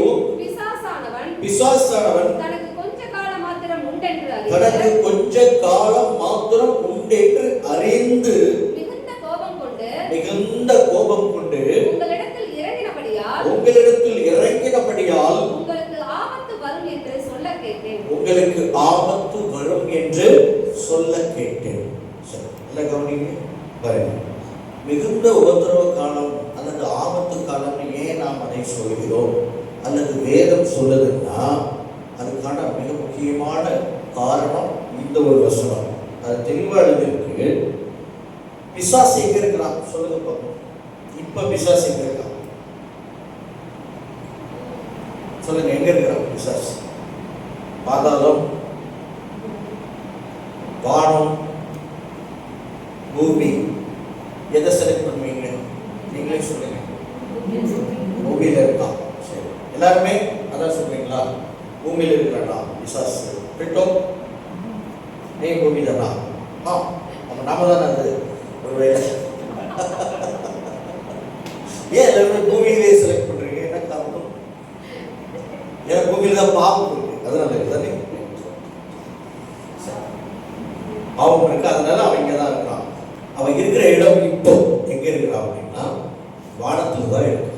மிகுந்த உபத்திரவ காலம் அல்லது ஆபத்து காலம்னு ஏன் நாம் அதை சொல்கிறோம் அல்லது வேதம் சொல்லுதுன்னா அதுக்கான மிக முக்கியமான காரணம் இந்த ஒரு வசனம். அது தெளிவாக எழுதியிருக்கு. பிசாசு எங்க இருக்கிறான் சொல்லுங்க பார்ப்போம். இப்ப பிசாசு எங்க இருக்கான் சொல்லுங்க, எங்க இருக்கிறான் பிசாசு? பாதாளம், வானம், பூமி, எதை செலக்ட் பண்ணுவீங்க? நீங்களே சொல்லுங்க. பூமியில இருக்கான். சரி, எல்லாருமே அதான் சொல்றீங்களா? பூமியில இருக்கிறா பிசாசு. பிட்டோம் நீ பூமி தானா? நம்ம நாம தானே அது ஒரு வேலை. ஏன் எல்லாருமே பூமியிலே செலக்ட் பண்றீங்க? என்ன காரணம்? ஏன்னா பூமியில தான் பாவம் இருக்கு, அதனால இருக்குதானே? பாவம் இருக்கு, அதனால அவன் இங்க தான் இருக்கான். அவன் இருக்கிற இடம் இப்போ எங்க இருக்கிறான் அப்படின்னா வானத்துல தான் இருக்கு.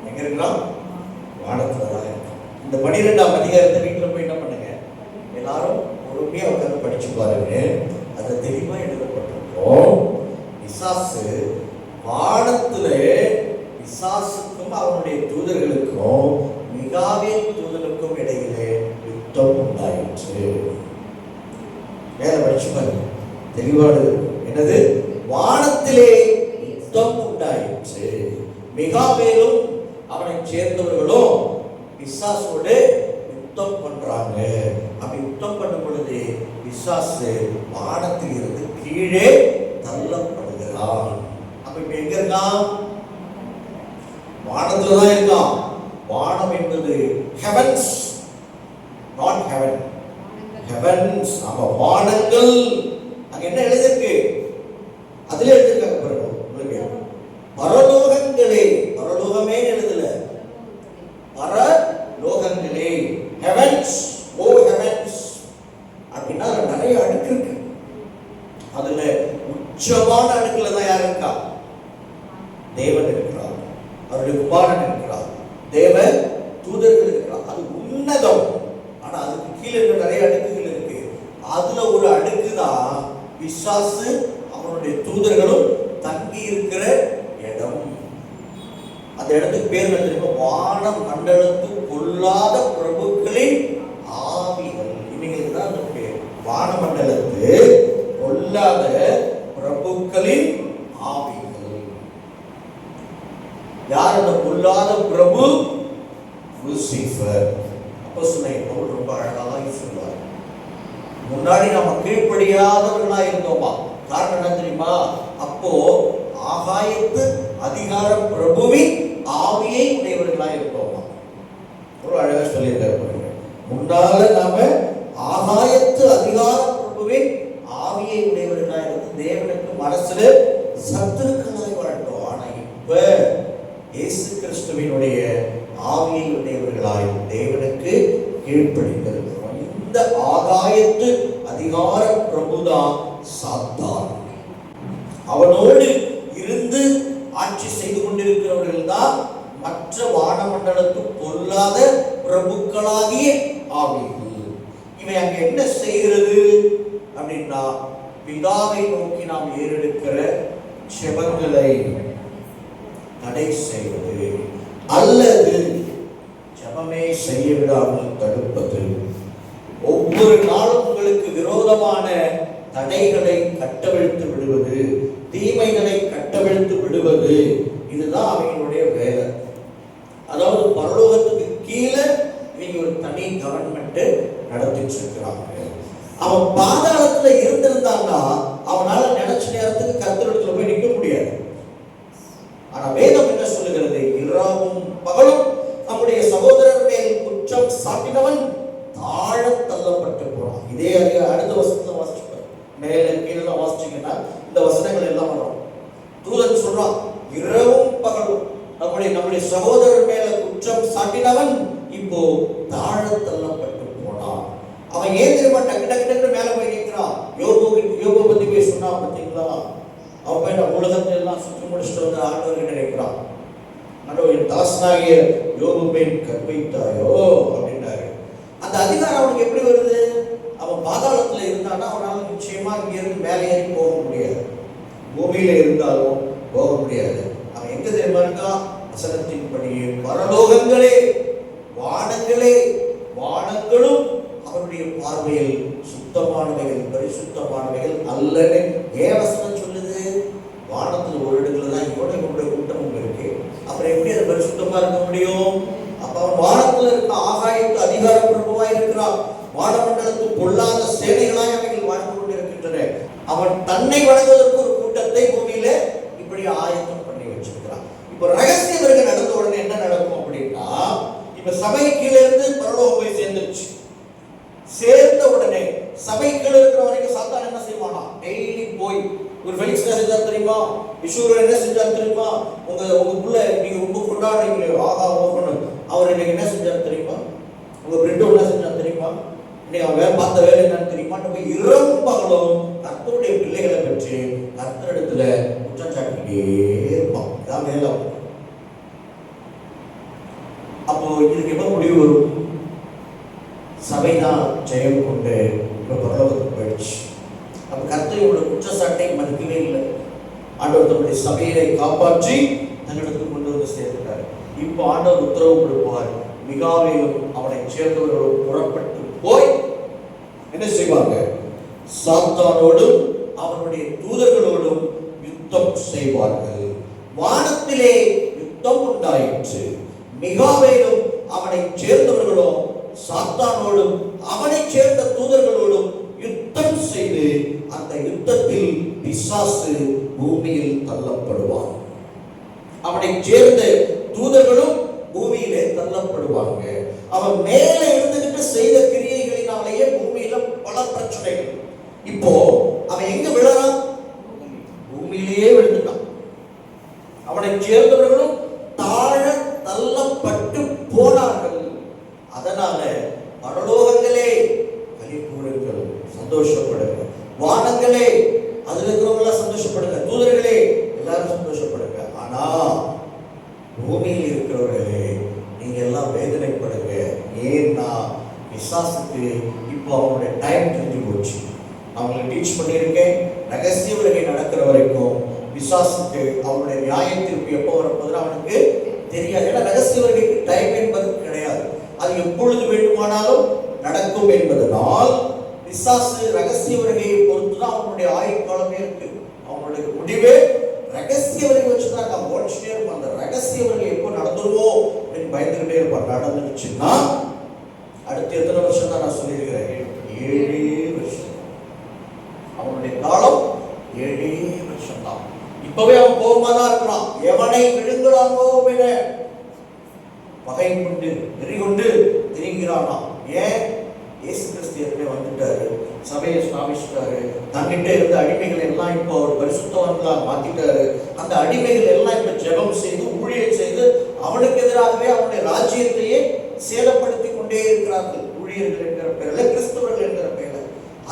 எங்க இருக்கிறான்? வானத்துல தான் இருக்கு. இந்த 12ஆம் அதிகாரத்தை வீட்டில் போய் என்ன பண்ணுங்க, எல்லாரும் பொறுமையா உட்கார்ந்து படிச்சு பாருங்க. அது தெளிவா எழுதப்பட்டிருக்கும். பிசாசு வானத்துல பிசாசுக்கும் அவனுடைய தூதர்களுக்கும் மிகாவேல் தூதனுக்கும் இடையிலே யுத்தம் உண்டாயிற்று. மேல படிச்சு பாருங்க, தெளிவானது. என்னது? வானத்திலே யுத்தம் உண்டாயிற்று. மிகாவேலும் அவனை சேர்ந்தவர்களும் பிசாசோடு யுத்தம் பண்றாங்க. அப்படி யுத்தம் பண்ணும் பொழுது பிசாசு வானத்தில் இருந்து கீழே தள்ளப்படுகிறான். அப்ப இப்ப எங்க இருக்கான்? வானத்துல தான் இருக்கான். வானம் என்பது ஹெவன்ஸ், நாட் ஹெவன். ஹெவன்ஸ், அப்ப வானங்கள். அங்க என்ன எழுதிருக்கு? அதுல எழுதிருக்காங்க பாருங்க உங்களுக்கு. பரலோகங்களே, பரலோகமே எழுதல, பரலோகங்களே, ஹெவன்ஸ், ஓ ஹெவன்ஸ் அப்படின்னா நிறைய அடுக்கு இருக்கு. அதுல உச்சமான அடுக்குல தான் யார் இருக்கா? தேவன் இருக்கிறார், அவருடைய குமாரன் இருக்கிறார், தேவ தூதர்கள் இருக்கிறார். அது உன்னதம். ஆனா அதுக்கு கீழே இருக்க நிறைய அடுக்குகள் இருக்கு. அதுல ஒரு அடுக்கு தான் பிசாசு அவனுடைய தூதர்களும் தங்கி இருக்கிற இடம். அந்த இடத்துக்கு பேர் என்ன தெரியுமா? வான மண்டலத்து பொல்லாத பிரபுக்களின் ஆவிகள். இவங்களுக்கு தான் அந்த பேர். வான மண்டலத்து பொல்லாத பிரபுக்களின் ஆவிகள். யார் அந்த பொல்லாத பிரபு? லூசிஃபர். அப்போஸ்தலனாகிய பவுல் ரொம்ப அழகாக சொல்வார். முன்னாடி நாம கீழ்ப்படியாதவர்களா இருந்தோமா? காரணம் என்ன தெரியுமா? அப்போ ஆகாயத்து அதிகார பிரபுவின் ஆவியை உடையவர்களா இருந்தோமா? ஒரு அழகா சொல்லியிருக்காரு. முன்னால நாம ஆகாயத்து அதிகார பிரபுவின் ஆவியை உடையவர்களா இருந்து தேவனுக்கு மனசுல சத்துருக்களாய் வாழ்ந்தோம். ஆனா இப்ப இயேசு கிறிஸ்துவினுடைய ஆவியை உடையவர்களாய் தேவனுக்கு கீழ்ப்படிந்திருக்கிறோம். இந்த ஆகாயத்து அதிகார பிரபுதான் சாத்தான். அவனோடு இருந்து ஆட்சி செய்து கொண்டிருக்கிறவர்கள் தான் மற்ற வானமண்டலத்து பொல்லாத பிரபுக்களாகிய ஆவிகள். இவன் அங்க என்ன செய்கிறது அப்படின்னா, பிதாவை நோக்கி நாம் ஏறெடுக்கிற செபங்களை தடை செய்வது அல்லது ஜெபமே செய்ய விடாமல் தடுப்பது, ஒவ்வொரு நாளும் உங்களுக்கு விரோதமான தடைகளை கட்டவிழ்த்து விடுவது, தீமைகளை கட்டவிழ்த்து விடுவது, இதுதான் அவங்களுடைய வேலை. அதாவது பரலோகத்துக்கு கீழே இவங்க ஒரு தனி கவர்மெண்ட் நடத்திட்டு இருக்கிறாங்க. அவன் பாதாளத்துல இருந்திருந்தான்னா அவனால நினைச்ச நேரத்துக்கு கர்த்தரிடத்துல போய் நிற்க முடியாது. ஆனா வேதம் என்ன சொல்லுகிறது? இரவும் பகலும் நம்முடைய சகோதரர் மேல் குற்றம் சாட்டினவன் தாழ தள்ளப்பட்டு போறான். இதே அடுத்த வசனத்தை வாசிச்சு மேல கீழே வாசிச்சீங்கன்னா இந்த வசனங்கள் எல்லாம் வரும். தூதன் சொல்றான், இரவும் பகலும் நம்முடைய சகோதரர் மேல குற்றம் சாட்டினவன் இப்போ தாழ தள்ளப்பட்டு போனான். அவன் ஏன் தெரியுமா டக்கு டக்கு டக்கு மேல போய் நிற்கிறான்? யோபு பத்தி போய் சொன்னா பார்த்தீங்களா? அவன் போய் உலகத்தை எல்லாம் சுற்றி முடிச்சுட்டு வந்து ஆண்டவர்கிட்ட நிற்கிறான். ஆண்டவர் தாசனாகிய யோபு மேல் கற்பித்தாயோ அப்படின்னாரு. அந்த அதிகாரம் அவனுக்கு எப்படி வருது? அவன் பாதாளத்துல இருந்தான்னா அவனால நிச்சயமா இங்க இருந்து மேலே ஏறி போக முடியாது. பூமியில இருந்தாலும் போக முடியாது. அவன் எங்க தெரியுமா இருக்கா? வசனத்தின்படி பரலோகங்களே வானங்களே வானங்களும் அவருடைய பார்வையில் சுத்தமானவைகள் பரிசுத்தமானவைகள் அல்லன்னு ஏன் வசனம் சொல்லுது? வானத்தில் ஒரு இடத்துல தான் இவனுடைய கூட்டமும் இருக்கு. அப்புறம் எப்படி அது பரிசுத்தமா இருக்க முடியும்? அப்ப அவன் வானத்தில் இருக்க ஆகாயத்து அதிகார பிரபுவாய் இருக்கிறான். வானமண்டலத்தில் பொல்லாத சேனைகளாய் அவைகள் வாழ்ந்து கொண்டு இருக்கின்றன. அவன் தன்னை வணங்குவதற்கு ஒரு கூட்டத்தை பூமியில இப்படி ஆயத்தம் பண்ணி வச்சிருக்கிறான். இப்ப ரகசிய வருகை நடந்த உடனே என்ன நடக்கும் அப்படின்னா, இப்ப சபை கீழே இருந்து பரலோகம் போய் சேர்ந்துருச்சு. சேர்ந்த உடனே சபைக்குள்ள இருக்கிற வரைக்கும் சாத்தான் என்ன செய்வானா? டெய்லி போய் ஒரு ஃபெலிக்ஸ் என்ன செஞ்சார் தெரியுமா? விஷ்ணுவர் என்ன செஞ்சார் தெரியுமா? உங்களுக்குள்ள நீங்க ரொம்ப கொண்டாடுறீங்களே ஆகா ஓகணும், அவர் இன்னைக்கு என்ன செஞ்சார் தெரியுமா? உங்க பிரெண்டோ என்ன செஞ்சார் தெரியுமா? இன்னைக்கு அவன் பார்த்த வேலை என்னன்னு தெரியுமா? நம்ம இரவும் பகலும் கர்த்தருடைய பிள்ளைகளை பற்றி கர்த்தரிடத்துல குற்றம் சாட்டிக்கிட்டே இருப்பான். இதான் வேலை. அப்போ இதுக்கு எப்ப முடிவு வரும்? சபைதான் ஜெயம் கொண்டு இப்ப பரலோகத்துக்கு போயிடுச்சு. அப்ப கர்த்தரோட குற்றச்சாட்டை மதிக்கவே இல்லை. ஆண்டவர் தன்னுடைய சபையை காப்பாற்றி தன்னிடத்துக்கு கொண்டு வந்து சேர்த்துட்டார். இப்போ ஆண்டவர் உத்தரவு கொடுப்பார், மிகாவேலும் அவனை சேர்ந்தவர்களும் புறப்பட்டு போய் என்ன செய்வாங்க? சாத்தானோடும் அவனுடைய தூதர்களோடும் யுத்தம் செய்வார்கள். வானத்திலே யுத்தம் உண்டாயிற்று. மிகாவேலும் அவனை சேர்ந்தவர்களும் சாத்தானோடும் அவனை சேர்ந்த தூதர்களோடும் யுத்தம் செய்து அந்த யுத்தத்தில் பிசாசு பூமியில் தள்ளப்படுவான். அவனை சேர்ந்த தூதர்களும் பூமியிலே தள்ளப்படுவாங்க. அவன் மேலே இருந்துகிட்டு செய்த கிரியைகளினாலேயே பூமியில பல பிரச்சனைகள். இப்போ அவன் எங்க விழறான்? பூமியிலேயே விழுந்துட்டான். அவனை சேர்ந்தவர்களும் தாழ தள்ளப்பட்டு போனார்கள். அதனால பரலோகங்களே களி கூறுங்கள், சந்தோஷப்படுங்க. வானங்களே அதுல இருக்கிறவங்க சந்தோஷப்படுங்க. தூதர்களே எல்லாரும் சந்தோஷப்படுங்க. ஆனா பூமியில் இருக்கிறவர்களே நீங்க எல்லாம் வேதனைப்படுங்க. ஏன்னா பிசாசுக்கு இப்போ அவனுடைய டைம் தெரிஞ்சு போச்சு. அவங்களுக்கு டீச் பண்ணியிருக்கேன், ரகசிய வருகை நடக்கிற வரைக்கும் பிசாசுக்கு அவனுடைய நியாயத்திற்கு எப்போ வரப்போதுன்னு அவனுக்கு தெரியாது. ஏன்னா ரகசிய வருகைக்கு டைம் என்பது கிடையாது. அது எப்பொழுது வேண்டுமானாலும் நடக்கும் என்பதனால் பிசாசு ரகசிய வருகையை பொறுத்துதான் அவனுடைய ஆயுள் காலமே இருக்கு. அவனுடைய முடிவே ரகசிய வருகை வச்சுதான் நான் ஓடிச்சுட்டே இருப்பான். அந்த ரகசிய வருகை எப்போ நடந்துருவோ அப்படின்னு பயந்துகிட்டே இருப்பான். நடந்துருச்சுன்னா அடுத்த எத்தனை வருஷம் தான் நான் சொல்லியிருக்கிறேன்? 7 வருஷம். அவனுடைய காலம் 7 வருஷம் தான். இப்பவே அவன் கோபமா தான் இருக்கிறான். எவனை விழுங்கலாமோ என பகை கொண்டு வெறி கொண்டு திரிகிறானா. ஏன்? இயேசு கிறிஸ்து ஏற்கனவே வந்துட்டாரு, சபையை ஸ்தாபிச்சிட்டாரு. தங்கிட்ட இருந்த அடிமைகள் எல்லாம் இப்போ அவர் பரிசுத்தவான்களா மாத்திட்டாரு. அந்த அடிமைகள் எல்லாம் இப்ப ஜெபம் செய்து ஊழியம் செய்து அவனுக்கு எதிராகவே அவனுடைய ராஜ்யத்தையே சேதப்படுத்தி கொண்டே இருக்கிறார்கள். ஊழியர்கள் என்கிற பெயர்ல, கிறிஸ்தவர்கள் என்கிற பெயர்ல.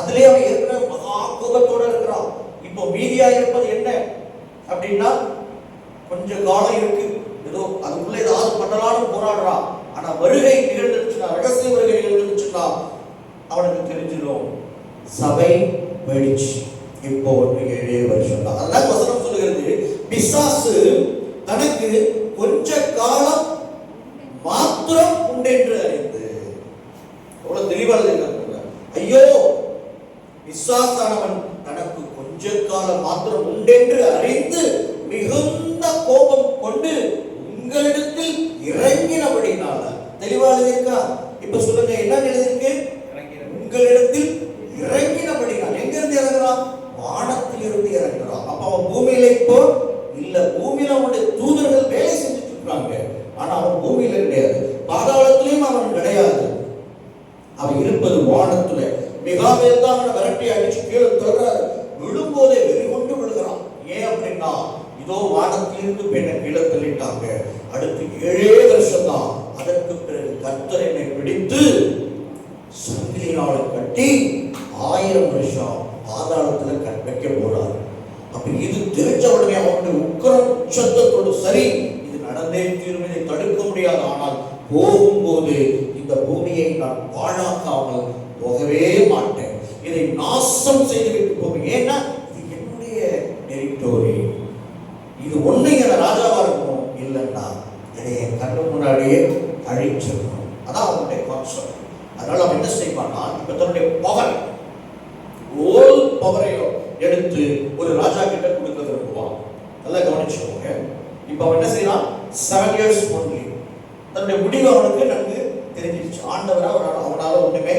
அதுலயே அவன் ஏற்கனவே மகா கோபத்தோட இருக்கிறான். இப்போ மீதியா இருப்பது என்ன அப்படின்னா, கொஞ்ச காலம் இருக்கு, ஏதோ அதுக்குள்ள ஏதாவது பண்ணலாம்னு போராடுறான். ஆனா வருகை நிகழ்ந்துச்சுன்னா, ரகசிய வருகை நிகழ்ந்துச்சுன்னா அவனுக்கு தெரிஞ்சிடும் சபை போயிடுச்சு. இப்போ 7 வருஷம் தான். அதனால வசனம் சொல்லுகிறது, பிசாசு தனக்கு கொஞ்ச காலம் மாத்திரம் உண்டென்று அறிந்து. அவ்வளவு தெளிவாக ஐயோ, பிசாசானவன் தனக்கு கொஞ்ச காலம் மாத்திரம் உண்டென்று அறிந்து மிகுந்த கோபம் கொண்டு உங்களிடத்தில் இறங்கினபடினால. தெளிவாக இருக்கா? இப்ப சொல்லுங்க, என்ன எழுதிருக்கு? உங்களிடத்தில் இறங்கினபடினால். எங்க இருந்து இறங்குறான்? வானத்தில் இருந்து இறங்குறான். அப்ப அவன் பூமியில இப்போ இல்ல. பூமியில அவனுடைய தூதர்கள் வேலை செஞ்சுட்டு இருக்காங்க. ஆனா அவன் பூமியில கிடையாது, பாதாளத்திலையும் அவன் கிடையாது. அவன் இருப்பது வானத்துல. மிகாவேல் தான் அவனை விரட்டி அடிச்சு கீழே தள்ளுறாரு. விழும்போதே வெறி கொண்டு விழுகிறான். ஏன் அப்படின்னா, இதோ வானத்திலிருந்து பெண்ணை கீழே தள்ளிட்டாங்க. அடுத்து 7 வருஷம் தான். அதற்கு பிறகு கர்த்தர் என்னை பிடித்து சங்கிலியால கட்டி 1000 வருஷம் பாதாளத்துல வைக்க போறார். அப்ப இது தெரிஞ்ச உடனே அவனுடைய உக்கிரம் உச்சத்தோடு, சரி இது நடந்தே தீரும், இதை தடுக்க முடியாது. ஆனால் போகும்போது இந்த பூமியை நான் பாழாக்காமல் போகவே மாட்டேன், இதை நாசம் செய்து விட்டு போவேன். ஏன்னா இது என்னுடைய டெரிட்டோரி, இது ஒண்ணு என ராஜாவா இருக்கணும், இல்லைன்னா இதை என் கண்ணு முன்னாடியே அழிச்சிடணும். அதான் அவனுடைய கான்செப்ட். அதனால அவன் என்ன செய்வான்னா, இப்ப தன்னுடைய பவர், ஓல் பவரையும் எடுத்து ஒரு ராஜா கிட்ட கொடுக்க விரும்புவான். நல்லா கவனிச்சுக்கோங்க. இப்ப அவன் என்ன செய்யறான், 7 years only. தன்னுடைய முடிவு அவனுக்கு நன்கு தெரிஞ்சிருச்சு. ஆண்டவரா அவனால ஒண்ணுமே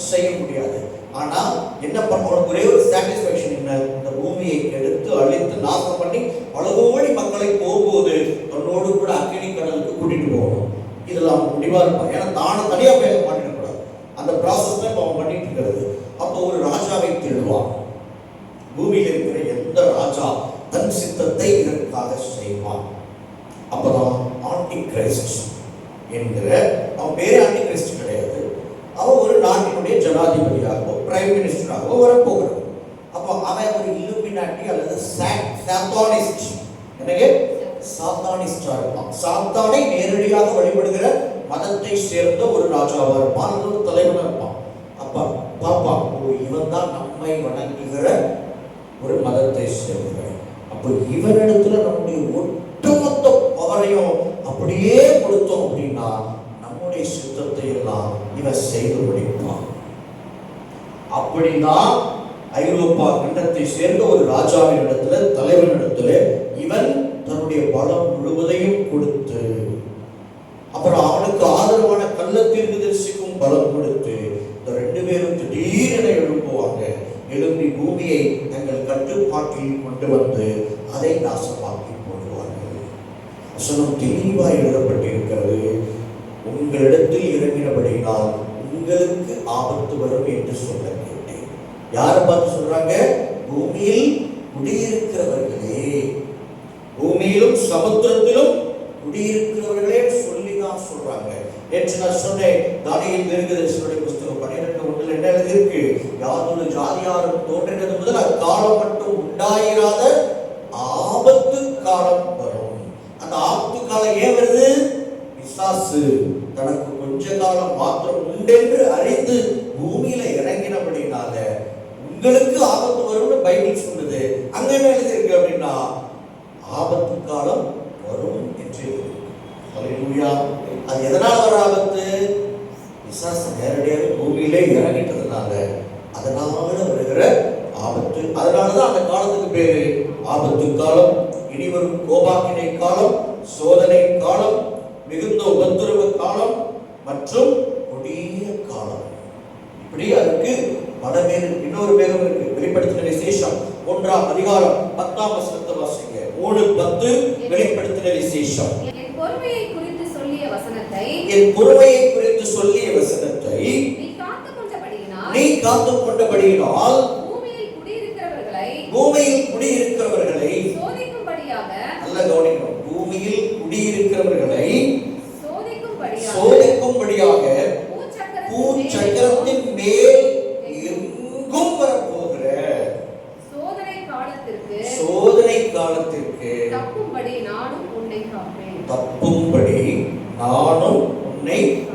செய்ய முடியாது. ஆனா என்ன பண்ண, அவனுக்கு ஒரே ஒரு சாட்டிஸ்பேக்ஷன் என்ன, இந்த பூமியை எடுத்து அழித்து நாசம் பண்ணி பல கோடி மக்களை போகும்போது தன்னோடு கூட அக்கினி கடலுக்கு கூட்டிட்டு போகணும். இதுல அவன் முடிவா இருப்பான். ஏன்னா தானே தனியா போய் மாட்டிடக்கூடாது. அந்த ப்ராசஸ் தான் அவன் பண்ணிட்டு இருக்கிறது. அப்போ ஒரு ராஜாவை தேடுவான். பூமியில் இருக்கிற எந்த ராஜா தன் சித்தத்தை இதற்காக செய்வான். அப்பதான் ஆன்டி கிரைஸ்ட் என்கிற, அவன் பேரே ஆன்டி கிரைஸ்ட் கிடையாது, அவன் ஒரு நாட்டினுடைய ஜனாதிபதியாகவோ பிரைம் மினிஸ்டராகவோ வரப்போகிறான். அப்போ அவன் ஒரு இல்லுமினாட்டி அல்லது சாத்தானிஸ்ட், என்னங்க சாத்தானிஸ்டா இருப்பான். சாத்தானை நேரடியாக வழிபடுகிற மதத்தை சேர்ந்த ஒரு ராஜாவா இருப்பான், அல்லது ஒரு தலைவனா இருப்பான். அப்பா பாப்பா, இவன் தான் நம்மை வணங்குகிற ஒரு மதத்தை சேர்ந்தவன். அப்போ இவனிடத்துல நம்முடைய ஒட்டுமொத்த பவரையும் அப்படியே கொடுத்தோம் அப்படின்னா நம்முடைய சித்தத்தை எல்லாம் இவன் செய்து முடிப்பான். அப்படிதான் ஐரோப்பா கண்டத்தை சேர்ந்த ஒரு ராஜாவின் இடத்துல, தலைவனிடத்துல இவன் தன்னுடைய பலம் முழுவதையும் கொடுத்து, அப்புறம் அவனுக்கு ஆதரவான கள்ளத்தீர்க்கதரிசிக்கும் பலம் கொடுத்து, இந்த 2 பேரும் திடீரென எழுப்புவாங்க. எழுப்பி பூமியை தங்கள் கட்டுப்பாட்டில் கொண்டு வந்து அதை நாசமாக்கி போடுவார்கள். வசனம் தெளிவாக எழுதப்பட்டிருக்கிறது. உங்களிடத்தில் இறங்கினபடினால் உங்களுக்கு ஆபத்து வரும் என்று சொல்ல கேட்டேன். யாரை பார்த்து சொல்றாங்க? பூமியில் குடியிருக்கிறவர்களே, பூமியிலும் சமுத்திரத்திலும் குடியிருக்கிறவர்களே சொல்லிதான் சொல்றாங்க. நேற்று நான் சொன்னேன், தானியேல் தீர்க்கதரிசியுடைய புத்தகம் 12:1 என்ன எழுதியிருக்கு? யாதொரு ஜாதியாரும் தோன்றினது முதல் அக்காலம் மட்டும் உண்டாயிராத ஆபத்து காலம் வரும். அந்த ஆபத்து காலம் ஏன் வருது? பிசாசு தனக்கு கொஞ்ச காலம் மாத்திரம் உண்டென்று அறிந்து பூமியில இறங்கினபடினால உங்களுக்கு ஆபத்து வரும்னு பைபிள் சொல்லுது. அங்க என்ன எழுதியிருக்கு அப்படின்னா, ஆபத்து காலம் வரும் என்று. ஹல்லேலூயா. அது எதனால வர ஆபத்து? பிசாசு நேரடியாக பூமியிலே இறங்கிட்டதுனால அதனால வருகிற ஆபத்து. அதனாலதான் அந்த காலத்துக்கு பேரு ஆபத்து காலம், இனி வரும் கோபாக்கினை காலம், சோதனை காலம், மிகுந்த உபத்திரவ காலம் மற்றும் கொடிய காலம். இப்படி அதுக்கு பல பேர், இன்னொரு பேரும் இருக்கு. வெளிப்படுத்தின விசேஷம் 1ஆம் அதிகாரம் 10ஆம் வசனத்தை வாசிங்க. 3:10 வெளிப்படுத்தின விசேஷம். என் பொறுமையை குறித்து சொல்லிய வசனத்தை, என் பொறுமையை குறித்து சொல்லிய வசனத்தை நீ காத்துக் கொண்டபடியினால் பூமியில் குடியிருக்கிறவர்களை சோதிக்கும்படியாக, நல்ல கவனிக்கணும், பூமியில் குடியிருக்கிறவர்களை சோதிக்கும்படியாக பூச்சக்கரத்தின் மேல் எங்கும் வரப்போகிற சோதனை காலத்திற்கு தப்பும்படி நானும் உன்னை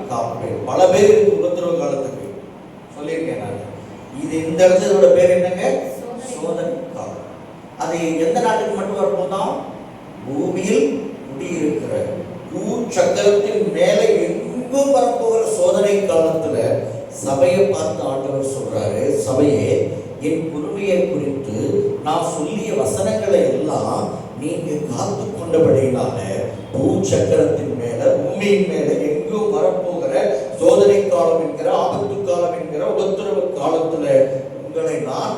காப்பேன். பல பேர் உபத்திரவ காலத்துக்கு சொல்லியிருக்கேன் நான். இது இந்த இடத்துல பேர் என்னங்க? சோதனை காலம். அது எந்த நாட்டுக்கு மட்டும் வரப்போதான்? பூமியில் குடியிருக்கிற பூச்சக்கரத்தின் மேலே எங்கும் வரப்போகிற சோதனை காலத்துல சபையை பார்த்து ஆண்டவர் சொல்றாரு, சபையே, என் பொறுமையை குறித்து நான் சொல்லிய வசனங்களை எல்லாம் நீங்க காத்து கொண்டபடியினால பூச்சக்கரத்தின் மேல, பூமியின் மேல எங்கும் வரப்போகிற சோதனை காலம் என்கிற, ஆபத்து காலம் என்கிற உபத்திரவ காலத்துல உங்களை நான்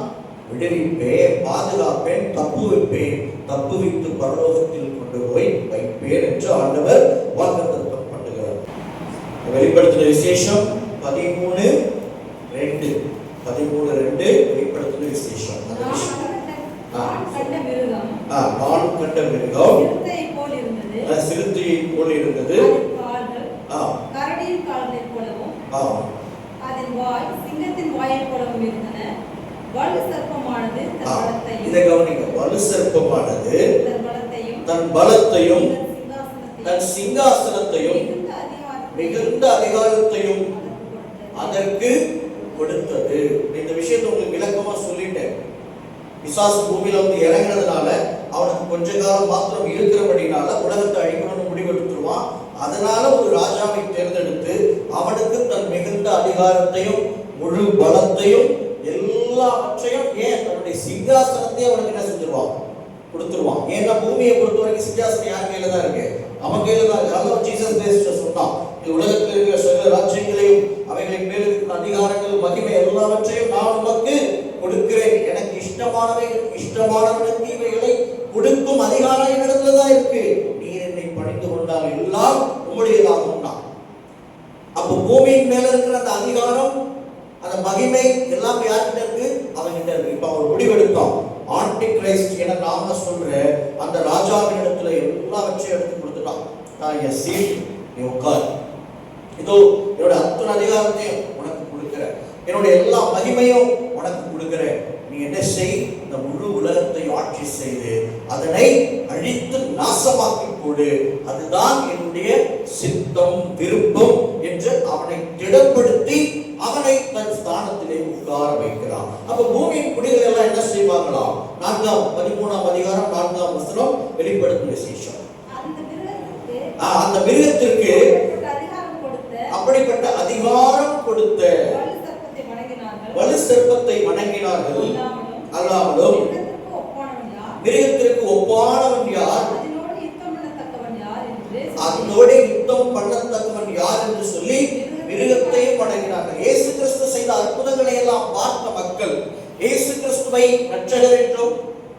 விடுவிப்பேன், பாதுகாப்பேன், தப்புவித்து பரலோகத்தில் கொண்டு போய் வைப்பேன் என்று ஆண்டவர் வாக்குத்தத்தம் பண்ணுகிறார். வெளிப்படுத்தின விசேஷம் 13:2 வெளிப்படுத்தின விசேஷம். நான் கண்ட மிருகம் சிறுத்தையை போல இருந்தது. கரடியின் கால்களைப் போலவும் அதன் வாய் சிங்கத்தின் வாயைப் போலவும் இருந்தன. வலு சர்ப்பமானது தன் பலத்தையும் தன் சிங்காசனத்தையும் மிகுந்த அதிகாரத்தையும் அதற்கு கொடுத்தது. இந்த விஷயத்தை உங்களுக்கு விளக்கமா சொல்லிட்டேன். பிசாசு பூமியில வந்து இறங்கினதுனால அவனுக்கு கொஞ்ச காலம் மாத்திரம் இருக்கிறபடினால உலகத்தை அழிக்கணும்னு முடிவெடுத்துருவான். அதனால ஒரு ராஜாவை தேர்ந்தெடுத்து அவனுக்கு தன் மிகுந்த அதிகாரத்தையும் முழு பலத்தையும் எல்லாவற்றையும் ஏன் தன்னுடைய சிங்காசனத்தையும் அவனுக்கு என்ன செஞ்சிருவான், கொடுத்துருவான். ஏன்னா பூமியை பொறுத்த வரைக்கும் சிங்காசனம் யார் கையில தான் இருக்கு, அவன் கையில தான் இருக்கு. அதான் ஜீசஸ் கிரைஸ்ட் சொன்னான், உலகத்தில் இருக்கிற சகல ராஜ்யங்களையும் அவைகளின் மேல் இருக்கிற அதிகாரங்கள் மகிமை எல்லாவற்றையும் நான் உமக்கு கொடுக்கிறேன். எனக்கு இஷ்டமானவனுக்கு இவைகளை கொடுக்கும் அதிகாரம் என்னிடத்துல தான் இருக்கு. நீர் என்னை பணிந்து கொண்டால் எல்லாம் உம்முடையதாகும். அப்போ பூமியின் மேல இருக்கிற அந்த அதிகாரம், அந்த மகிமை எல்லாம் யார்கிட்ட இருக்கு, அவன்கிட்ட இருக்கு. இப்ப அவர் முடிவெடுத்தோம், ஆன்டி கிரைஸ்ட் என நாம சொல்ற அந்த ராஜாவின் இடத்துல எல்லாவற்றையும் எடுத்து கொடுத்துட்டான். நான் என் சீட், நீ உட்கார், இதோ என்னோட அத்தனை அதிகாரத்தையும் உனக்கு கொடுக்கிறேன், என்னுடைய எல்லா மகிமையும் உனக்கு கொடுக்கிறேன். நீ என்ன செய், இந்த முழு உலகத்தை ஆட்சி செய்து அதனை அழித்து நாசமாக்கி போடு, அதுதான் என்னுடைய சித்தம் விருப்பம் என்று அவனை திடப்படுத்தி அவனை தன் ஸ்தானத்திலே உட்கார வைக்கிறான். அப்ப பூமியின் குடிகள் எல்லாம் என்ன செய்வாங்களாம்? 13ஆம் அதிகாரம் 4ஆம் வசனம் வெளிப்படுத்தும் விசேஷம். அந்த மிருகத்திற்கு அப்படிப்பட்ட அதிகாரம் கொடுத்த வலு சர்ப்பத்தை வணங்கினார்கள். அல்லாமலும் மிருகத்திற்கு ஒப்பானவன் யார், அதனோடு யுத்தம் பண்ணத்தக்கவன் யார் என்று சொல்லி மிருகத்தையும் வணங்கினார்கள். இயேசு கிறிஸ்து செய்த அற்புதங்களை எல்லாம் பார்த்த மக்கள் இயேசு கிறிஸ்துவை இரட்சகர் என்றும்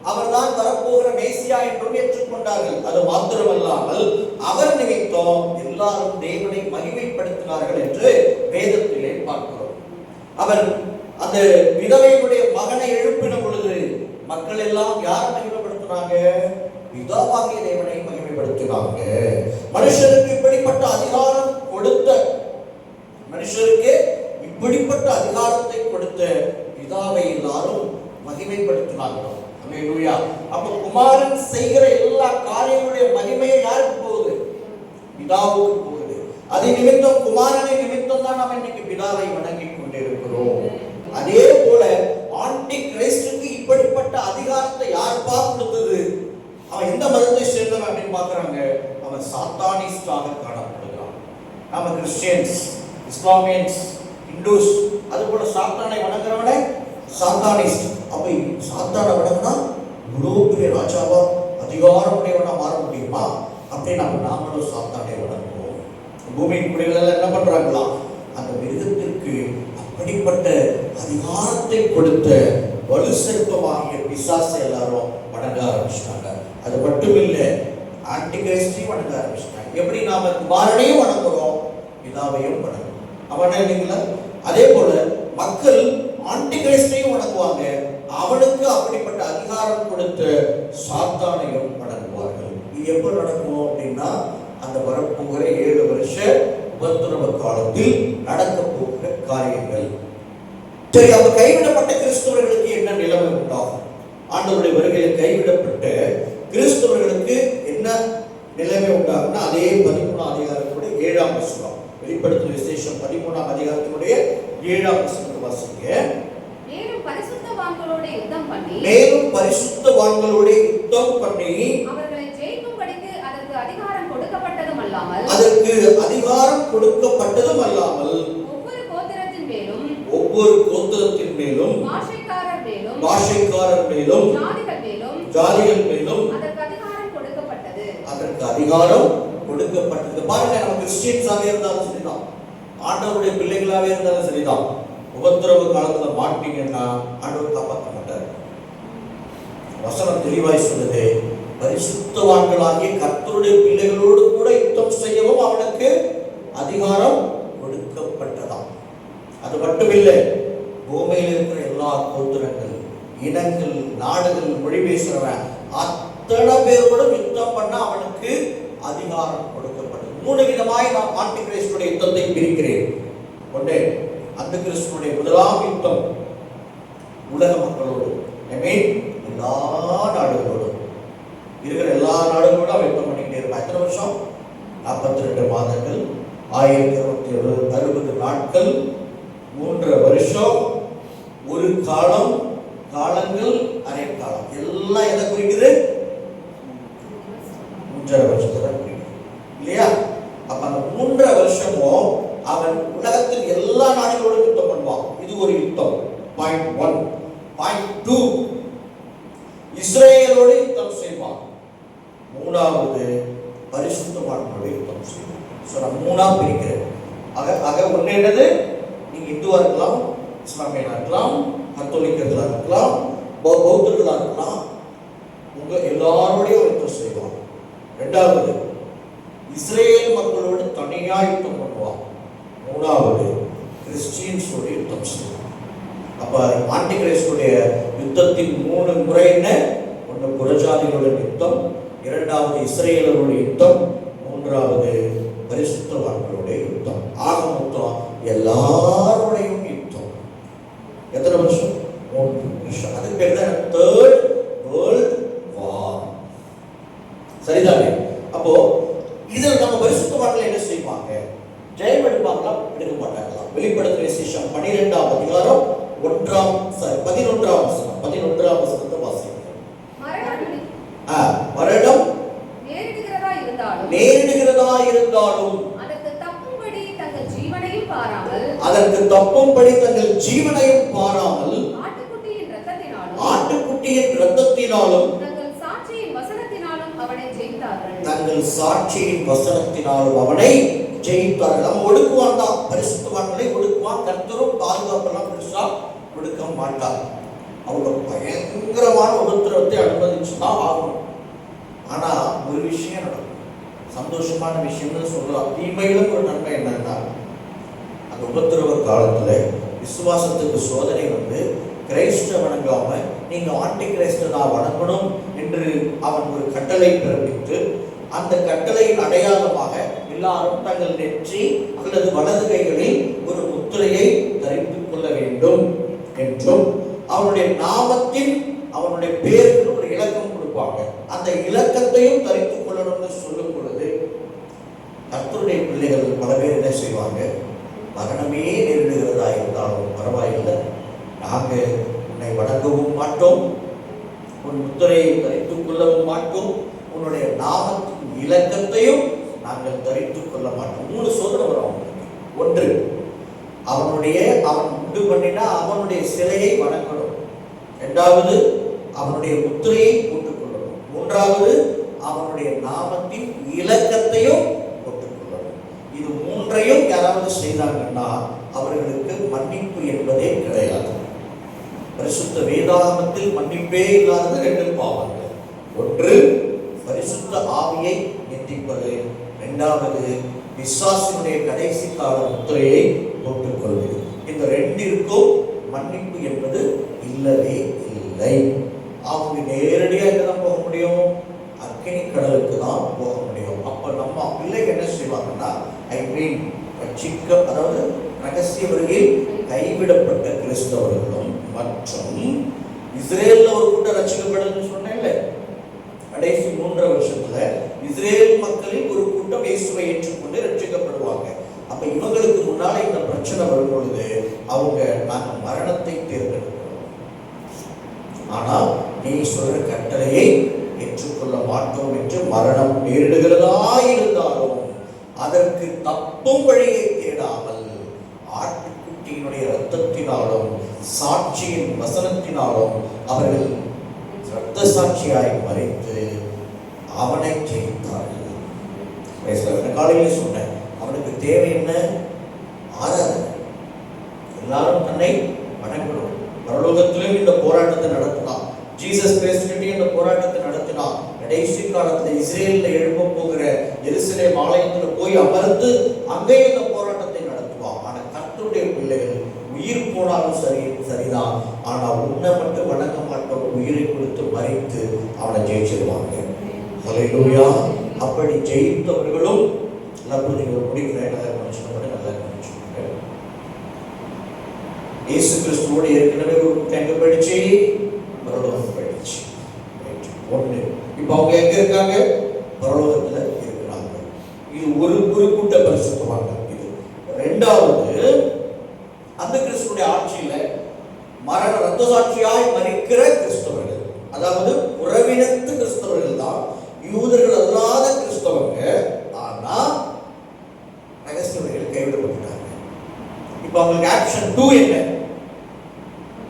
அவர்தான் வரப்போகிற மேசியா என்றும் ஏற்றுக்கொண்டார்கள். அது மாத்திரமல்லாமல் அவர் நிமித்தம் எல்லாரும் தேவனை மகிமைப்படுத்தினார்கள் என்று வேதத்திலே பார்க்கிறோம். அவர் அந்த விதவையுடைய மகனை எழுப்பின பொழுது மக்கள் எல்லாம் யாரை மகிமைப்படுத்தினாங்க? பிதாவாகிய தேவனை மகிமைப்படுத்தினாங்க. மனுஷருக்கு இப்படிப்பட்ட அதிகாரம் கொடுத்த, மனுஷருக்கு இப்படிப்பட்ட அதிகாரத்தை கொடுத்த பிதாவை எல்லாரும் மகிமைப்படுத்தினாங்க. அல்லேலூயா. அப்ப குமாரன் செய்கிற எல்லா காரியங்களுடைய மகிமையை யாருக்கு போகுது? பிதாவுக்கு போகுது. அது நிமித்தம், குமாரனை நிமித்தம் தான் நாம் இன்னைக்கு பிதாவை வணங்கி கொண்டிருக்கிறோம். அதே போல ஆன்டி கிரைஸ்டுக்கு இப்படிப்பட்ட அதிகாரத்தை யாருப்பா கொடுத்தது? அவன் எந்த மதத்தை சேர்ந்தவன் அப்படின்னு பாக்குறாங்க, அவன் சாத்தானிஸ்டாக காணப்படுகிறான். நாம கிறிஸ்டியன்ஸ், இஸ்லாமியன்ஸ், இந்துஸ், அது போல சாத்தானை வணங்குறவனே சாத்தானிஸ்ட். அப்ப சாத்தானை வணங்கினா இவ்வளவு பெரிய ராஜாவா அதிகாரம் உடையவனா மாற முடியுமா? அப்படின்னு நாமளும் சாத்தானை வணங்குவோம். பூமியின் குடிகள் என்ன பண்றாங்களா? அந்த மிருகத்திற்கு அப்படிப்பட்ட அதிகாரத்தை கொடுத்த வலு சர்ப்பமாகிய பிசாசை எல்லாரும் வணங்க ஆரம்பிச்சிட்டாங்க. அது மட்டும் இல்லை, ஆன்டி கிரைஸ்டையும் வணங்க ஆரம்பிச்சிட்டாங்க. எப்படி நாம குமாரனையும் வணங்குறோம், பிதாவையும் வணங்குறோம். அவனே இல்லைங்களா? அதே போல மக்கள் ஆன்டி கிரைஸ்டையும் வணங்குவாங்க, அவனுக்கு அப்படிப்பட்ட அதிகாரம் கொடுத்த சாத்தானையும் வணங்குவார்கள். இது எப்ப நடக்கும் அப்படின்னா, அந்த வரப்போகிற 7 வருஷ உபத்திரவ காலத்தில் நடக்க போகிற காரியங்கள். சரி, அப்ப கைவிடப்பட்ட கிறிஸ்தவர்களுக்கு என்ன நிலைமை உண்டாகும்? ஆண்டவருடைய வருகையில் கைவிடப்பட்ட கிறிஸ்தவர்களுக்கு என்ன நிலைமை உண்டாகும்னா, அதே 13ஆம் அதிகாரத்துடைய 7ஆம் வசனம், வெளிப்படுத்தும் விசேஷம் 13ஆம் அதிகாரத்தினுடைய 7ஆம் வசனத்தை வாசிங்க. மேலும் பரிசுத்தவான்களோடு யுத்தம் பண்ணி அவர்களை ஜெயிக்கும்படிக்கு அதற்கு அதிகாரம் கொடுக்கப்பட்டதும் அல்லாமல் ஒவ்வொரு கோத்திரத்தின் மேலும் பாஷைக்காரர் மேலும் ஜாதிகள் மேலும் அதற்கு அதிகாரம் கொடுக்கப்பட்டது. பாருங்க, நம்ம கிறிஸ்டியன்ஸாவே இருந்தாலும் சரிதான், ஆண்டவருடைய பிள்ளைகளாவே இருந்தாலும் சரிதான், உபத்திரவ காலத்துல மாட்டீங்கன்னா ஆண்டவர் காப்பாற்ற மாட்டார். வசனம் தெளிவாய் சொல்லுது, பரிசுத்தவான்களாகிய கர்த்தருடைய பிள்ளைகளோடு கூட யுத்தம் செய்யவும் அவனுக்கு அதிகாரம் கொடுக்கப்பட்டதாம். அது மட்டுமில்லை, பூமியில் இருக்கிற எல்லா கோத்திரங்கள், இனங்கள், நாடுகள், மொழி பேசுறவன் அத்தனை பேரோட யுத்தம் பண்ண அவனுக்கு அதிகாரம் கொடுக்கப்பட்டது. 3 விதமாய் நான் ஆன்டி கிரைஸ்டுடைய யுத்தத்தை பிரிக்கிறேன். ஒன்று, அந்த கிறிஸ்துடைய முதலாம் யுத்தம் உலக மக்களோடு, எல்லா நாடுகளோடும் இருக்கிற எல்லா நாடுகளோடும் அவன் யுத்தம் பண்ணிக்கிட்டே இருப்பான். எத்தனை வருஷம்? 42 மாதங்கள், 1060 நாட்கள், 3 வருஷம், ஒரு காலம், காலங்கள், அரை காலம். எல்லாம் எதை குறிக்குது? 3.5 வருஷத்தை தான் பிடிக்கும் இல்லையா? அப்ப அந்த 3.5 வருஷமும் அவன் உலகத்தில் எல்லா நாடுகளோடும் யுத்தம் பண்ணுவான். இது ஒரு யுத்தம். பாயிண்ட் 1. பாயிண்ட் 2, இஸ்ரேலோடு யுத்தம் செய்வான். 3வது பரிசுத்தவான்களோடு யுத்தம் செய்வான். ஸோ நான் 3ஆ பிரிக்கிறேன். ஆக ஒன்று என்னது, நீங்க இந்துவா இருக்கலாம், இஸ்லாமியனா இருக்கலாம், கத்தோலிக்கர்களா இருக்கலாம், பௌத்தர்களா இருக்கலாம், உங்க எல்லாரோடையும் யுத்தம் செய்வான். 2வது இஸ்ரேல் மக்களோடு தனியா யுத்தம் பண்ணுவான். 3வது கிறிஸ்டியன்ஸோட யுத்தம் செய்வான். அப்ப ஆன்டி கிரைஸ்டுடைய யுத்தத்தின் 3 முறை என்ன? 1 புறஜாதிகளோட யுத்தம், 2வது இஸ்ரேலரோட யுத்தம், 3வது பரிசுத்தவான்களோட யுத்தம். ஆக மொத்தம் எல்லாரோடையும் யுத்தம். எத்தனை வருஷம்? 3 வருஷம். அதுக்கு பேர் தான் தேர்ட் வேர்ல்ட் வார். சரிதானே? அப்போ இதில் நம்ம பரிசுத்தவான்கள் என்ன செய்வாங்க? ஜெயம் எடுப்பாங்களா, எடுக்க மாட்டாங்களா? வெளிப்படுத்தின விசேஷம் 12ஆம் அதிகாரம் 11ஆம் வசனத்தை வாசிக்கிறேன். மரணம் நேரிடுகிறதா இருந்தாலும் அதற்கு தப்பும்படி தங்கள் ஜீவனையும் பாராமல் ஆட்டுக்குட்டியின் இரத்தத்தினாலும் தங்கள் சாட்சியின் வசனத்தினாலும் அவனை ஜெயித்தார்கள். நம்ம ஒடுக்குவான் தான், பரிசுத்தவான்களை ஒடுக்குவான். கர்த்தரும் பாதுகாப்பெல்லாம் பெருசா ஒடுக்க மாட்டார். அவங்க பயங்கரமான உபத்திரவத்தை அனுமதிச்சுதான் ஆகணும். ஆனா ஒரு விஷயம் நடக்கும், சந்தோஷமான விஷயம்னு சொல்லலாம். தீமையிலும் ஒரு நன்மை என்னன்னா, அந்த உபத்திரவ காலத்துல விசுவாசத்துக்கு சோதனை வந்து கிரைஸ்ட வணங்காம நீங்க ஆன்டி கிரைஸ்ட நான் வணங்கணும் என்று அவன் ஒரு கட்டளை பிறப்பித்து, அந்த கட்டளையின் அடையாளமாக எல்லாரும் தங்கள் நெற்றி அல்லது வலது கைகளில் ஒரு முத்திரையை தரித்துக் கொள்ள வேண்டும் என்றும், அவனுடைய நாமத்தில் அவனுடைய பேருக்கு ஒரு இலக்கம் கொடுப்பாங்க, அந்த இலக்கத்தையும் தரித்துக் கொள்ளணும்னு சொல்லும் பொழுது கர்த்தருடைய பிள்ளைகள் பல பேர் என்ன செய்வாங்க? மரணமே நேரிடுகிறதா இருந்தாலும் பரவாயில்லை, நாங்க உன்னை வணங்கவும் மாட்டோம், உன் முத்திரையை தரித்துக் கொள்ளவும் மாட்டோம், உன்னுடைய நாமத்தின் இலக்கத்தையும் நாங்கள் தரித்துக் கொள்ள மாட்டோம். 3 சோதனை வரும். 1, அவன் உண்டு பண்ணினா அவனுடைய சிலையை வணங்கணும். 2வது அவனுடைய முத்திரையை போட்டுக் கொள்ளணும். 3வது அவனுடைய நாமத்தின் இலக்கத்தையும் போட்டுக் கொள்ளணும். இது 3ஐயும் யாராவது செய்தாங்கன்னா அவர்களுக்கு மன்னிப்பு என்பதே கிடையாது. பரிசுத்த வேதாகமத்தில் மன்னிப்பே இல்லாதது 2 பாவங்கள். 1 பரிசுத்த ஆவியை நிந்திப்பது, 2வது விசுவாசினுடைய கடைசி கால முத்திரையை போட்டுக் கொள்வது. இந்த 2ற்கும் மன்னிப்பு என்பது இல்லவே இல்லை. அவங்க நேரடியாக எங்கதான் போக முடியும்? அக்கினி கடலுக்கு தான் போக முடியும். அப்ப நம்ம பிள்ளைங்க என்ன செய்வாங்கன்னா, அதாவது ரகசிய வருகையில் கைவிடப்பட்ட கிறிஸ்தவர்களும் மற்றும் இஸ்ரேல்ல ஒரு கூட்டம் ரட்சிக்கப்படுதுன்னு சொன்னேன்ல, கடைசி 3 வருஷத்துல இஸ்ரேல் மக்களில் ஒரு கூட்டம் இயேசுவை ஏற்றுக்கொண்டு ரட்சிக்கப்படுவாங்க. அப்ப இவங்களுக்கு முன்னால இந்த பிரச்சனை வரும் பொழுது அவங்க நாங்க மரணத்தை தேர்ந்தெடுக்கிறோம், ஆனா நீ சொல்ற கட்டளையை ஏற்றுக்கொள்ள மாட்டோம் என்று மரணம் நேரிடுகிறதா இருந்தாலும் அதற்கு தப்பும் வழியை தேடாமல் ஆட்டுக்குட்டியினுடைய இரத்தத்தினாலும் சாட்சியின் வசனத்தினாலும் அவர்கள் இரத்த சாட்சியாய் மறைத்து அவனை ஜெயித்தார்கள். காலையிலே சொன்னேன், அவனுக்கு தேவை என்ன? ஆராதனை. எல்லாரும் தன்னை வணங்கணும். பரலோகத்திலும் இந்த போராட்டத்தை நடத்தினான். ஜீசஸ் கிறிஸ்து இந்த போராட்டத்தை நடத்தினான். கடைசி காலத்துல இஸ்ரேல்ல எழுப்ப போகிற எருசலேம் ஆலயத்துல போய் அமர்ந்து அங்கே இந்த போராட்டத்தை நடத்துவான். ஆனா கர்த்தருடைய பிள்ளைகள் உயிர் போனாலும் சரிதான், ஆனா உன்னை மட்டும் வணங்க மாட்டோம், உயிரை கொடுத்து மறைத்து அவனை ஜெயிச்சிருவாங்க. ஹல்லேலூயா. அப்படி ஜெயித்தவர்களும் முடிக்கிறேன். நல்லா கவனிச்சுக்கோங்க. இயேசு கிறிஸ்துவோடு ஏற்கனவே ஒரு எங்க படிச்சு பரலோகம் படிச்சு. ஒண்ணு, இப்ப அவங்க எங்க இருக்காங்க? பரலோகத்துல இருக்கிறாங்க. இது ஒரு கூட்ட பரிசுத்தவாங்க. இது 2வது, அந்த கிறிஸ்துடைய ஆட்சியில மரண ரத்த சாட்சியாய் மரிக்கிற கிறிஸ்தவர்கள், அதாவது உறவினத்து கிறிஸ்தவர்கள் தான். யூதர்கள் அல்லாத ஆக்ஷன் 2 என்ன?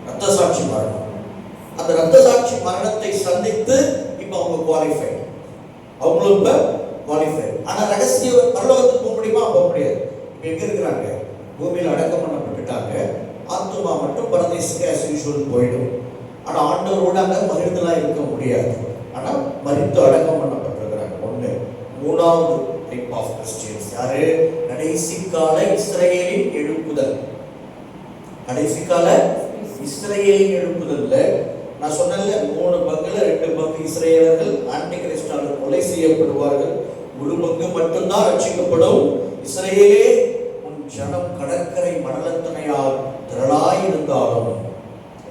ரத்த சாட்சி மரணம். அந்த ரத்த சாட்சி மரணத்தை சந்தித்து இப்ப அவங்க குவாலிஃபை, அவங்களும் இப்ப குவாலிஃபை. ஆனா ரகசிய பரலோகத்துக்கு போக முடியுமா? போக முடியாது. இப்ப எங்க இருக்கிறாங்க? பூமியில் அடக்கம் பண்ணப்பட்டுட்டாங்க. ஆத்துமா மட்டும் பரதேசுக்கு as usual போயிடும். ஆனா ஆண்டவரோட அங்க மகிழ்ந்தெல்லாம் இருக்க முடியாது. ஆனா மரித்து அடக்கம் பண்ணப்பட்டிருக்கிறாங்க. ஒண்ணு. மூணாவது டைப் ஆஃப் கிறிஸ்டியன்ஸ் யாரு? கடைசி கால இஸ்ரவேலின் எழுப்புதல். கடைசி கால இஸ்ரவேலின் எழுப்புதல்ல நான் சொன்னேன்ல, 3 பங்குல 2 பங்கு இஸ்ரவேலர்கள் ஆன்டி கிறிஸ்டால கொலை செய்யப்படுவார்கள். ஒரு பங்கு மட்டும்தான் ரட்சிக்கப்படும். இஸ்ரவேலே உன் ஜனம் கடற்கரை மணலத்தனையால் திரளாய் இருந்தாலும்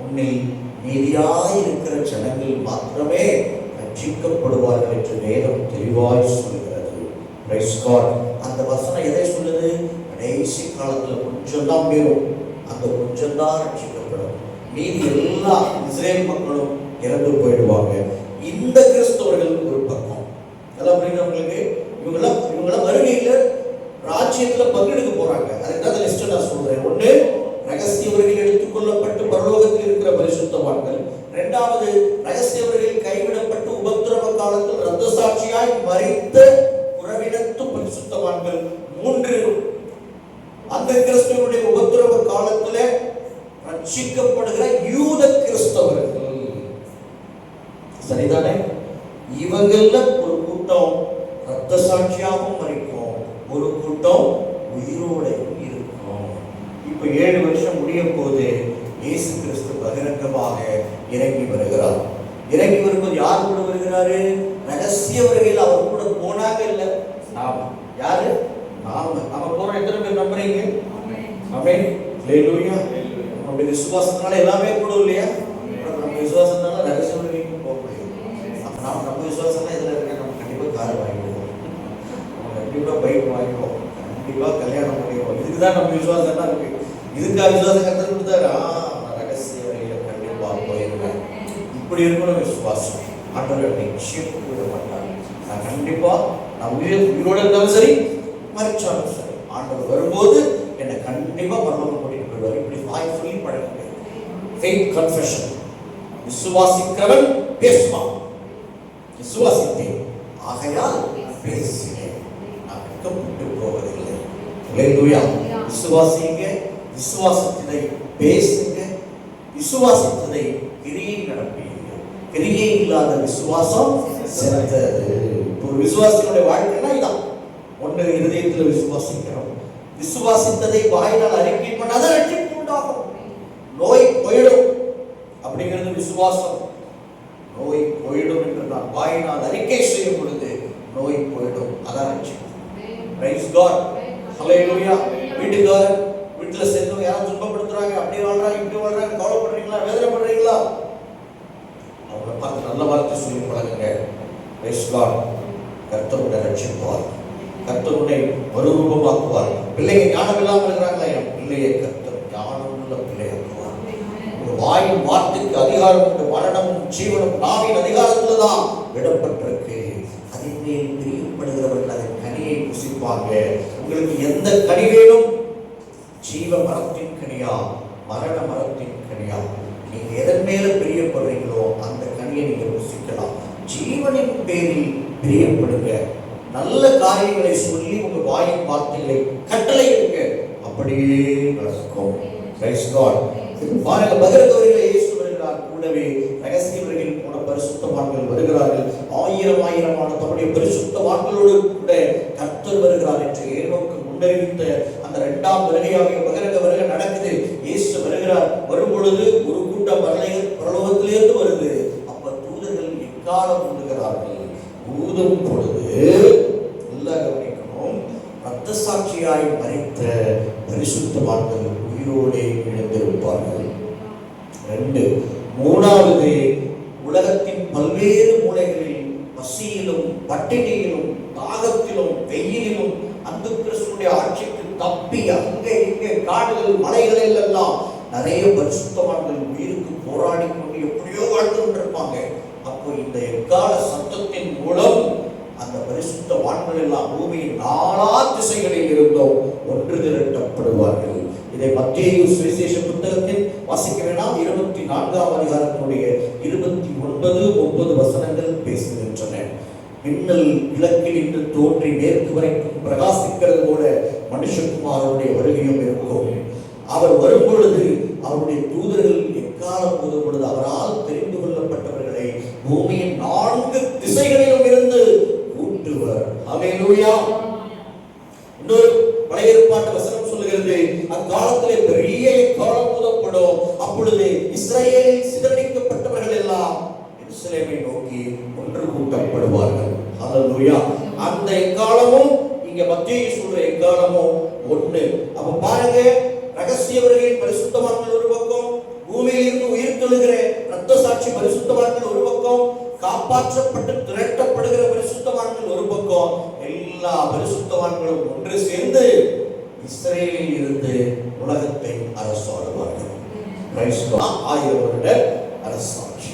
உன்னில் மீதியாய் இருக்கிற ஜனங்கள் மாத்திரமே ரட்சிக்கப்படுவார்கள் என்று வேதம் தெளிவாய் சொல்கிறது. Praise God. அந்த வசனம் எதை சொல்லுது? கடைசி காலத்துல கொஞ்சம் தான் மீறும், அந்த கொஞ்சம் தான் ரட்சிக்கப்படும். மீதி எல்லா இஸ்ரேல் மக்களும் இறந்து போயிடுவாங்க. இந்த கிறிஸ்தவர்கள் ஒரு பக்கம் எல்லாம் புரியுது. இவங்கெல்லாம் வருகையில ராஜ்யத்துல பங்கெடுக்க போறாங்க. அதுதான் லிஸ்ட் நான் சொல்றேன். ஒண்ணு, ரகசியவர்கள் எடுத்துக்கொள்ளப்பட்டு பரலோகத்தில் இருக்கிற பரிசுத்தவான்கள். இரண்டாவது, ரகசியவர்கள் கைவிடப்பட்டு உபத்திரவ காலத்தில் ரத்த சாட்சியாய் மரித்த உறவினத்து பரிசுத்தவான்கள். 3, அந்த கிறிஸ்தவருடைய உபத்திரவ காலத்துல ரட்சிக்கப்படுகிற யூத கிறிஸ்தவர்கள். சரிதானே? இவங்கள ஒரு கூட்டம் ரத்த சாட்சியாகவும் மரிக்கும், ஒரு கூட்டம் உயிரோடையும் இருக்கும். இப்ப 7 வருஷம் முடிய போது இயேசு கிறிஸ்து பகிரங்கமாக இறங்கி வருகிறார். இறங்கி வரும்போது யார் கூட வருகிறாரு? ரகசியவர்கள் அவர் கூட போனாங்க. இல்ல, நாம யாரு? நாம போறோம். எத்தனை பேர் நம்புறீங்க? ஆமென். ஹல்லேலூயா. நம்ம விசுவாசத்தால எல்லாமே கூட இல்லையா? நம்ம விசுவாசத்தால ரகசியவர்களுக்கு போக முடியும். அப்ப நம்ம விசுவாசம் இதுல இருக்க, நம்ம கண்டிப்பா கார் வாங்கிடுவோம், நம்ம கண்டிப்பா பைக் வாங்கிடுவோம், கண்டிப்பா கல்யாணம் பண்ணிடுவோம். இதுக்குதான் நம்ம விசுவாசம் எல்லாம் இருக்கு. இதுக்காக விசுவாசம் கருத்து கொடுத்தாரு. ரகசியவர்களை கண்டிப்பா போயிருவேன். இப்படி இருக்கணும் விசுவாசம். ஆண்டவர் நிச்சயம் விட மாட்டார். நான் கண்டிப்பா நான் உயிரோட இருந்தாலும் சரி, மரிச்சாலும் சரி, ஆண்டவர் வரும்போது என்னை கண்டிப்பா பரலோகம் கூட்டிட்டு போயிடுவார். இப்படி வாய் சொல்லி பழகுங்க. Faith confession. விசுவாசிக்கிறவன் பேசுவான். விசுவாசித்தேன் ஆகையால் பேசினேன், நான் வெட்கப்பட்டு போவதில்லை. ஹல்லேலூயா. விசுவாசிங்க, விசுவாசத்தினை பேசுங்க, விசுவாசித்ததை கிரியை நடப்பீங்க. கிரியை இல்லாத விசுவாசம் செத்தது. ஒரு விசுவாசியுடைய வாழ்க்கைனா இதான். ஒன்று, இருதயத்தில் விசுவாசிக்கிறோம், விசுவாசித்ததை வாயினால் அறிக்கை பண்ணாத ரட்சிப்பு உண்டாகும். நோய் போயிடும் அப்படிங்கிறது விசுவாசம். நோய் போயிடும் என்று நான் வாயினால் அறிக்கை செய்யும் பொழுது நோய் போயிடும். அதான் ரட்சிப்பு. Praise God. ஹல்லேலூயா. வீட்டுக்காரர் வீட்டுல சேர்ந்தவங்க யாரும் துன்பப்படுத்துறாங்க, அப்படி வாழ்றாங்க, இப்படி வாழ்றாங்க, கவலைப்படுறீங்களா, வேதனைப்படுறீங்களா? அவங்களை பார்த்து நல்ல வார்த்தை சொல்லி பழகுங்க. Praise God. கர்த்தர் உன்னை ரட்சிப்பார், கர்த்தர் உன்னை மறுரூபமாக்குவார். பிள்ளைங்க ஞானம் இல்லாமல் இருக்கிறாங்களா? என் பிள்ளையை கர்த்தர் ஞானம் உள்ள பிள்ளையாக்குவார். ஒரு வாயின் வார்த்தைக்கு அதிகாரம் உண்டு. மரணமும் ஜீவனும் நாவின் அதிகாரத்துல தான் விடப்பட்டிருக்கு. அதன் மேல் பிரியப்படுகிறவர்கள் அதன் கனியை புசிப்பாங்க. உங்களுக்கு எந்த கனி வேணும்? ஜீவ மரத்தின் கனியா, மரண மரத்தின் கனியா? நீங்க எதன் மேல பிரியப்படுறீங்களோ அந்த கனியை நீங்க புசிக்கலாம். ஜீவனின் பேரில் பிரியப்படுங்க. நல்ல காரியங்களை சொல்லி உங்க வாயின் வார்த்தைகளை கட்டளை எடுங்க, அப்படியே நடக்கும். Praise God. பாருங்க, பகிரங்கவர்களை இயேசு வருகிறார், கூடவே ரகசியவர்கள் போன பரிசுத்தவான்கள் வருகிறார்கள். ஆயிரமான தம்முடைய பரிசுத்தவான்களோடு கூட கர்த்தர் வருகிறார் என்று ஏனோக்கு முன்னறிவித்த அந்த 2ஆம் வருகையாக பகிரங்க வருகை நடக்குது. இயேசு வருகிறார். வரும் பொழுது ஒரு கூட்டம் பரலோகத்திலிருந்து வருது. அப்ப தூதர்கள் எக்காலம் ஊதுகிறார்கள். ஊதும் பொழுது எல்லாம் கவனிக்கணும், ரத்த சாட்சியாய் மரித்த பரிசுத்தவான்கள் உயிரோடே எழுந்திருப்பார்கள். 2. 3வது, உலகத்தின் பல்வேறு மூலைகளில் பசியிலும் பட்டினியிலும் தாகத்திலும் வெயிலிலும் அந்த கிறிஸ்துடைய ஆட்சிக்கு தப்பி அங்கே இங்கே காடுகள் மலைகளில் எல்லாம் நிறைய பரிசுத்தவான்கள் உயிருக்கு போராடி கொண்டு எப்படியோ வாழ்ந்து கொண்டிருப்பாங்க. அப்போ இந்த எக்கால சத்தத்தின் மூலம் அந்த பரிசுத்தவான்கள் எல்லாம் பூமியின் நாலா திசைகளில் இருந்தோம் ஒன்று திரட்டப்படுவார்கள். இதை மத்தேயு சுவிசேஷ புத்தகத்தில் வாசிக்க வேண்டாம். 24ஆம் அதிகாரத்தினுடைய 29 வசனங்கள் பேசுகின்றன. மின்னல் கிழக்கில் இன்று தோன்றி மேற்கு வரைக்கும் பிரகாசிக்கிறது போல மனுஷகுமாரனுடைய வருகையும் இருக்கும். அவர் வரும்பொழுது அவருடைய தூதர்கள் எக்காலம் போதும் பொழுது அவரால் தெரிந்து கொள்ளப்பட்டவர்களை பூமியின் 4 திசைகளிலும் இருந்து கூட்டுவர். அல்லேலூயா. இன்னொரு பழைய ஏற்பாட்டு வசனம் சொல்லுகிறது, அக்காலத்திலே பெரிய காலம் ஊதப்படும். அப்பொழுது இஸ்ரவேலில் சிதறடிக்கப்பட்டவர்கள் எல்லாம் எருசலேமை நோக்கி ஒன்று கூட்டப்படுவார்கள். அல்லேலூயா. அந்த எக்காலமும் இங்க மத்தேயு சொல்ற எக்காலமும் ஒண்ணு. அப்ப பாருங்க, ரகசிய வருகையின் பரிசுத்தவான்கள் ஒரு பக்கம், பூமியில் இருந்து உயிர் தெழுகிற இரத்த சாட்சி பரிசுத்தவான்கள் ஒரு பக்கம், காப்பாற்றப்பட்டு திரட்டப்படுகிற பரிசுத்தவான்கள் ஒரு பக்கம், எல்லா பரிசுத்தவான்களும் ஒன்று சேர்ந்து இஸ்ரவேலில் இருந்து உலகத்தை அரசாளுவார்கள். 1000 வருட அரசாட்சி.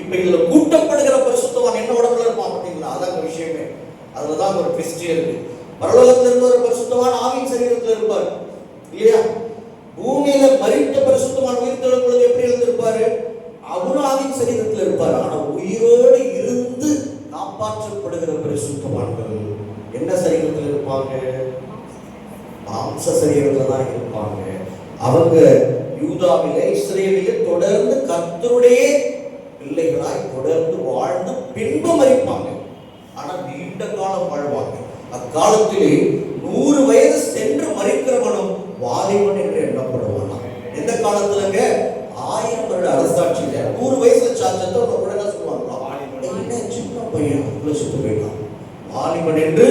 இப்ப இதுல கூட்டப்படுகிற பரிசுத்தவான் என்ன உடம்புல இருப்பான் பார்த்தீங்களா? அதான் விஷயமே. அதுலதான் ஒரு ட்விஸ்ட் இருக்கு. பரலோகத்தில் இருந்த ஒரு பரிசுத்தவான் ஆவியின் சரீரத்தில் இருப்பார் இல்லையா? பூமியில மரித்த பரிசுத்தவான் உயிர் தெழும் பொழுது எப்படி இருந்திருப்பாரு? அவரும் ஆவியின் சரீரத்தில் இருப்பார். ஆனா உயிரோடு இருந்து காப்பாற்றப்படுகிற பரிசுத்தவான்கள் என்ன சரீரத்தில் இருப்பாங்க? மாம்ச சரீரத்தில் தான் இருப்பாங்க. அவங்க யூதாவிலே இஸ்ரவேலிலே தொடர்ந்து கர்த்தருடைய பிள்ளைகளாய் தொடர்ந்து வாழ்ந்து பின்பு மரிப்பாங்க. ஆனா நீண்ட காலம் வாழ்வாங்க. அக்காலத்திலே 100 வயது சென்று மரிக்கிறவனும் வாலிபன் என்று எண்ணப்படுவானா. எந்த காலத்துலங்க? 1000 வருட அரசாட்சியில 100 வயசுல சாச்சத்தை உடனே சொல்லுவாங்களா? என்ன சின்ன பையன் சுத்து போயிட்டான், வாலிபன் என்று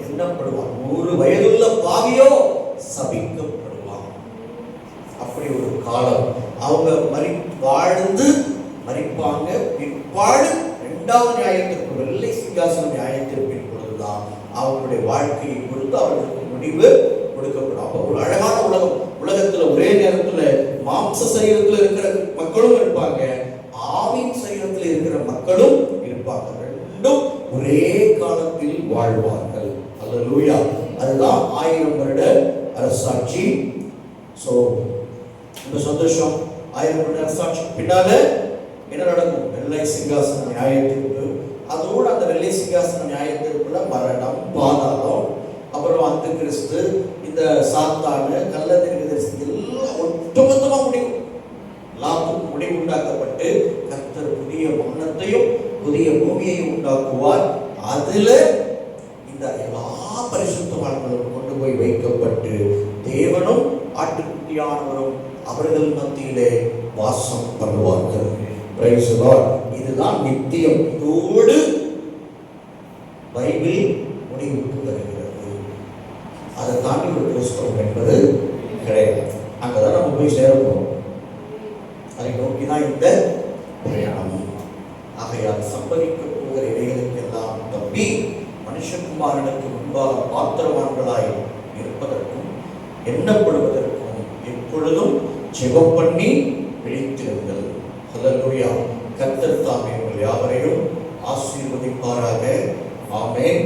எண்ணப்படுவான். 100 வயதுள்ள பாவியோ சபிக்கப்படுவான். அப்படி ஒரு காலம். அவங்க வாழ்ந்து மரிப்பாங்க. பிற்பாடு 2வது நியாயத்திற்கு, வெள்ளை சிங்காசன நியாயத்திற்பின் பொழுதுதான் அவங்களுடைய வாழ்க்கையை பொறுத்து அவர்களுக்கு முடிவு கொடுக்கப்படும். அப்போ ஒரு அழகான உலகம். உலகத்துல ஒரே நேரத்துல மாம்ச சரீரத்துல இருக்கிற மக்களும் இருப்பாங்க, ஆவின் சரீரத்தில் இருக்கிற மக்களும் இருப்பாங்க. ரெண்டும் ஒரே காலத்தில் வாழ்வார்கள். அல்லேலூயா. அதுதான் 1000 வருட அரசாட்சி. சோ இந்த சந்தோஷம். 1000 வருட அரசாட்சி பின்னால என்ன நடக்கும்? வெள்ளை சிங்காசன நியாயத்திற்கு. அதோடு அந்த வெள்ளை சிங்காசன நியாயத்திற்குள்ள மரணம், பாதாளம், அப்புறம் அந்த கிறிஸ்து, இந்த சாத்தானு, கள்ள தீர்க்கதரிசி எல்லாம் ஒட்டுமொத்தமா முடிவு. எல்லாத்துக்கும் முடிவு உண்டாக்கப்பட்டு கர்த்தர் புதிய வானத்தையும் புதிய பூமியையும் உண்டாக்குவார். அதுல இந்த எல்லா பரிசுத்தவான்களும் கொண்டு போய் வைக்கப்பட்டு தேவனும் ஆட்டுக்குட்டியானவரும் அவர்கள் மத்தியிலே வாசம் பண்ணுவார்கள். Praise the Lord. இதுதான் நித்தியம். இதோடு பைபிள் முடிவுக்கு வருகிறது. அதை தாண்டி ஒரு கிறிஸ்தவம் என்பது கிடையாது. அங்கதான் நம்ம போய் சேரப்போம். அதை நோக்கிதான் இந்த பிரயாணம். ஆகையால் சம்பவிக்க போகிற இவைகளுக்கெல்லாம் தப்பி மனுஷகுமாரனுக்கு முன்பாக பாத்திரவான்களாய் இருப்பதற்கும் எண்ணப்படுவதற்கும் எப்பொழுதும் ஜெபம் பண்ணி விழித்திருங்கள். அல்லேலூயா. கர்த்தர் தாமே உங்கள் யாவரையும் ஆசீர்வதிப்பாராக. ஆமென்.